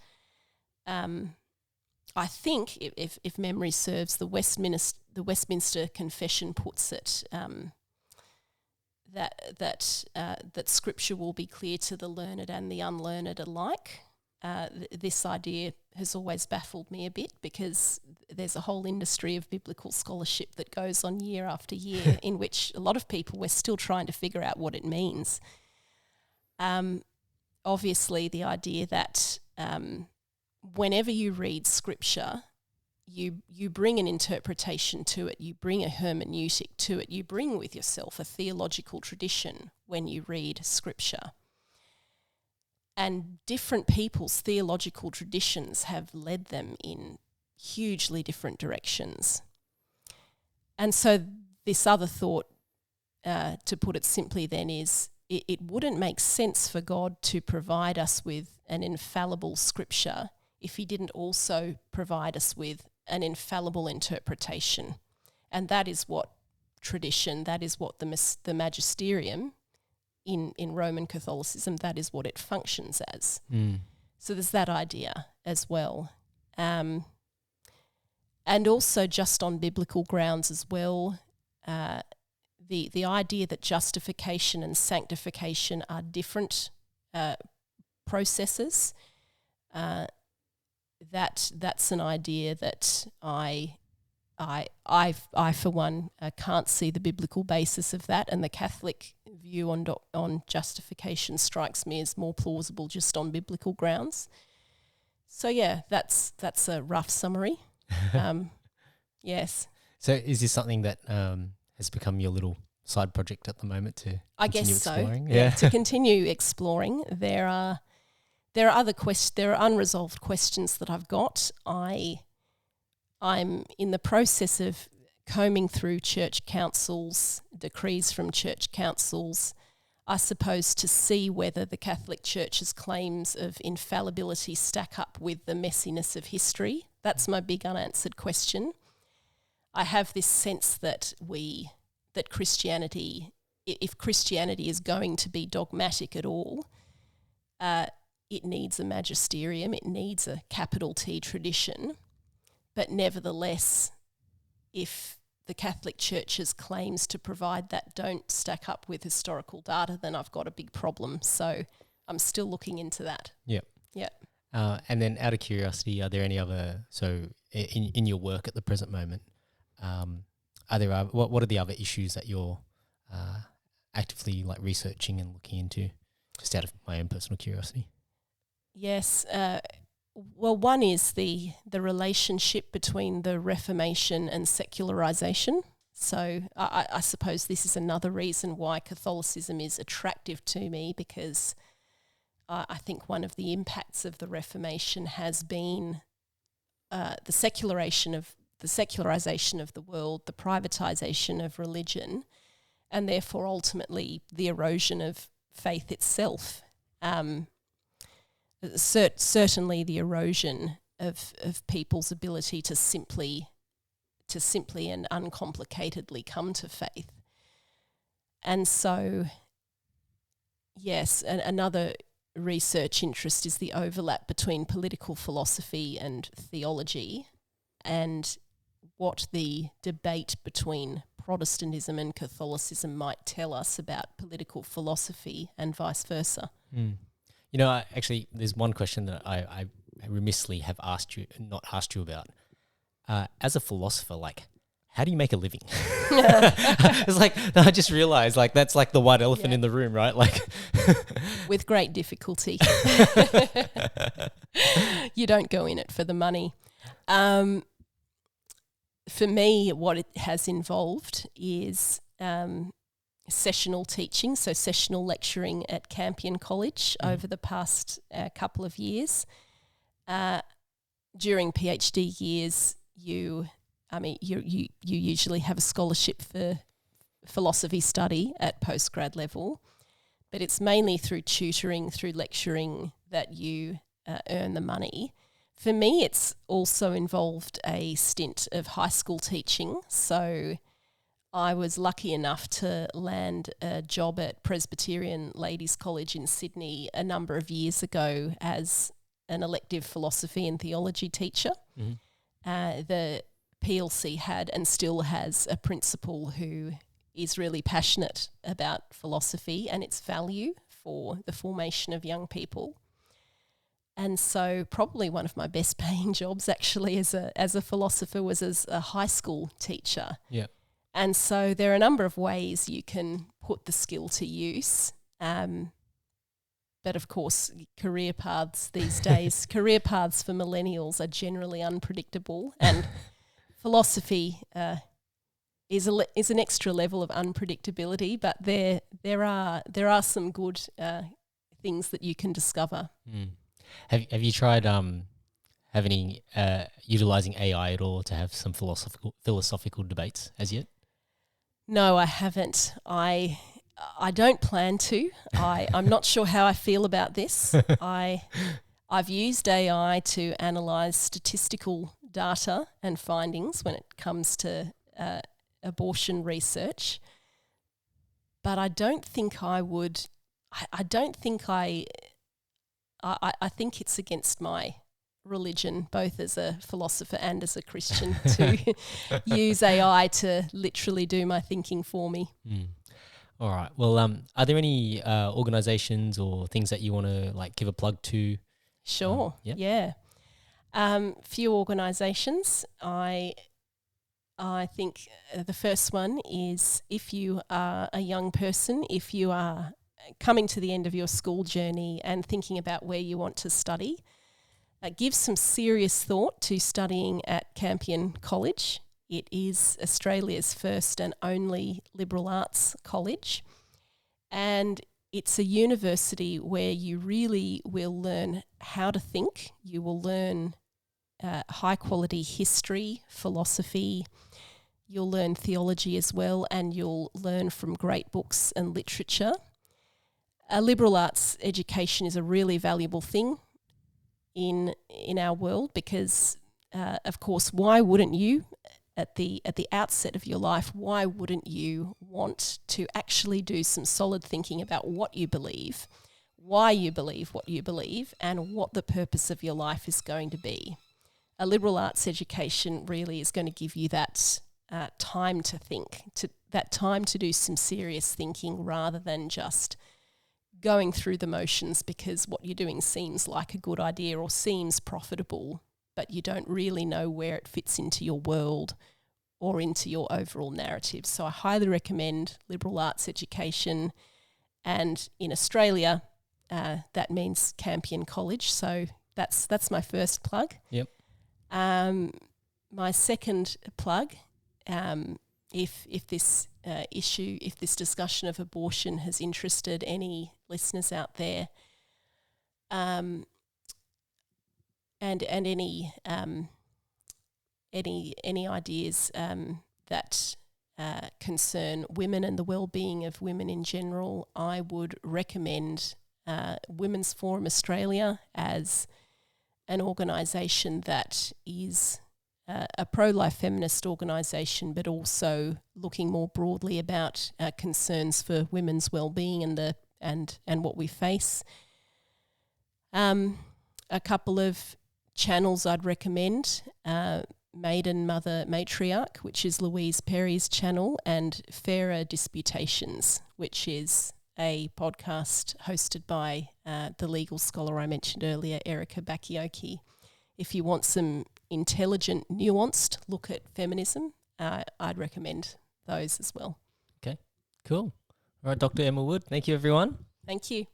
I think, if memory serves, the Westminster Confession puts it that Scripture will be clear to the learned and the unlearned alike. This idea has always baffled me a bit, because there's a whole industry of biblical scholarship that goes on year after year in which a lot of people, we're still trying to figure out what it means. Obviously, the idea that whenever you read Scripture, you bring an interpretation to it, you bring a hermeneutic to it, you bring with yourself a theological tradition when you read Scripture. And different people's theological traditions have led them in hugely different directions. And so this other thought, to put it simply then, is it wouldn't make sense for God to provide us with an infallible Scripture if he didn't also provide us with an infallible interpretation. And that is what tradition, that is what the magisterium in Roman Catholicism, that is what it functions as. So there's that idea as well. And also, just on biblical grounds as well, the idea that justification and sanctification are different processes, that's an idea that I for one can't see the biblical basis of that, and the Catholic view on justification strikes me as more plausible just on biblical grounds. So yeah, that's a rough summary. Yes. So is this something that has become your little side project at the moment to continue exploring? So. Yeah, to continue exploring. There are other there are unresolved questions that I've got. I'm in the process of combing through church councils, decrees from church councils, I suppose, to see whether the Catholic Church's claims of infallibility stack up with the messiness of history. That's my big unanswered question. I have this sense that Christianity, if Christianity is going to be dogmatic at all, it needs a magisterium, it needs a capital T tradition. But nevertheless, if the Catholic Church's claims to provide that don't stack up with historical data, then I've got a big problem. So I'm still looking into that. Yep. Yep. And then, out of curiosity, are there any other, so in your work at the present moment, are there what are the other issues that you're actively researching and looking into, just out of my own personal curiosity? Yes. Well, one is the relationship between the Reformation and secularization. So I suppose this is another reason why Catholicism is attractive to me, because I think one of the impacts of the Reformation has been the secularization of the world, the privatization of religion, and therefore ultimately the erosion of faith itself. certainly the erosion of people's ability to simply and uncomplicatedly come to faith. And so, yes, another research interest is the overlap between political philosophy and theology, and what the debate between Protestantism and Catholicism might tell us about political philosophy and vice versa. Mm. Actually, there's one question that I remissly have not asked you about. As a philosopher, like, how do you make a living? It's like, I just realized, like, that's like the white elephant in the room, right? Like, with great difficulty. You don't go in it for the money. For me, what it has involved is sessional teaching, so sessional lecturing at Campion College over the past couple of years. During PhD years, you usually have a scholarship for philosophy study at postgrad level, but it's mainly through tutoring, through lecturing that you earn the money. For me, it's also involved a stint of high school teaching. So I was lucky enough to land a job at Presbyterian Ladies College in Sydney a number of years ago as an elective philosophy and theology teacher. Mm-hmm. The PLC had and still has a principal who is really passionate about philosophy and its value for the formation of young people. And so probably one of my best paying jobs actually as a philosopher was as a high school teacher. Yeah. And so there are a number of ways you can put the skill to use. But of course, career paths these days, career paths for millennials are generally unpredictable, and philosophy is an extra level of unpredictability. But there are some good things that you can discover. Mm. Have you tried utilizing AI at all to have some philosophical debates as yet? No, I haven't. I don't plan to. I'm not sure how I feel about this. I've used AI to analyse statistical data and findings when it comes to abortion research, but I don't think I would. I don't think I think it's against my religion, both as a philosopher and as a Christian, to use AI to literally do my thinking for me. Mm. All right. Well, are there any organisations or things that you want to give a plug to? Sure. Yeah. Few organisations. I think the first one is, if you are a young person, if you are coming to the end of your school journey and thinking about where you want to study, give some serious thought to studying at Campion College. It is Australia's first and only liberal arts college, and it's a university where you really will learn how to think. You will learn high quality history, philosophy. You'll learn theology as well, and you'll learn from great books and literature. A liberal arts education is a really valuable thing in our world because, of course, why wouldn't you, at the outset of your life, why wouldn't you want to actually do some solid thinking about what you believe, why you believe what you believe, and what the purpose of your life is going to be? A liberal arts education really is going to give you that time to think, that time to do some serious thinking rather than just going through the motions because what you're doing seems like a good idea or seems profitable, but you don't really know where it fits into your world or into your overall narrative. So I highly recommend liberal arts education. And in Australia, that means Campion College. So that's my first plug. Yep. My second plug, if this if this discussion of abortion has interested any listeners out there, and any ideas that concern women and the well-being of women in general, I would recommend Women's Forum Australia as an organisation that is a pro-life feminist organisation, but also looking more broadly about concerns for women's well-being and what we face. A couple of channels I'd recommend: Maiden Mother Matriarch, which is Louise Perry's channel, and Fairer Disputations, which is a podcast hosted by the legal scholar I mentioned earlier, Erica Bakioki. If you want some intelligent, nuanced look at feminism, I'd recommend those as well. Okay, cool. All right, Dr. Emma Wood, thank you, everyone. Thank you.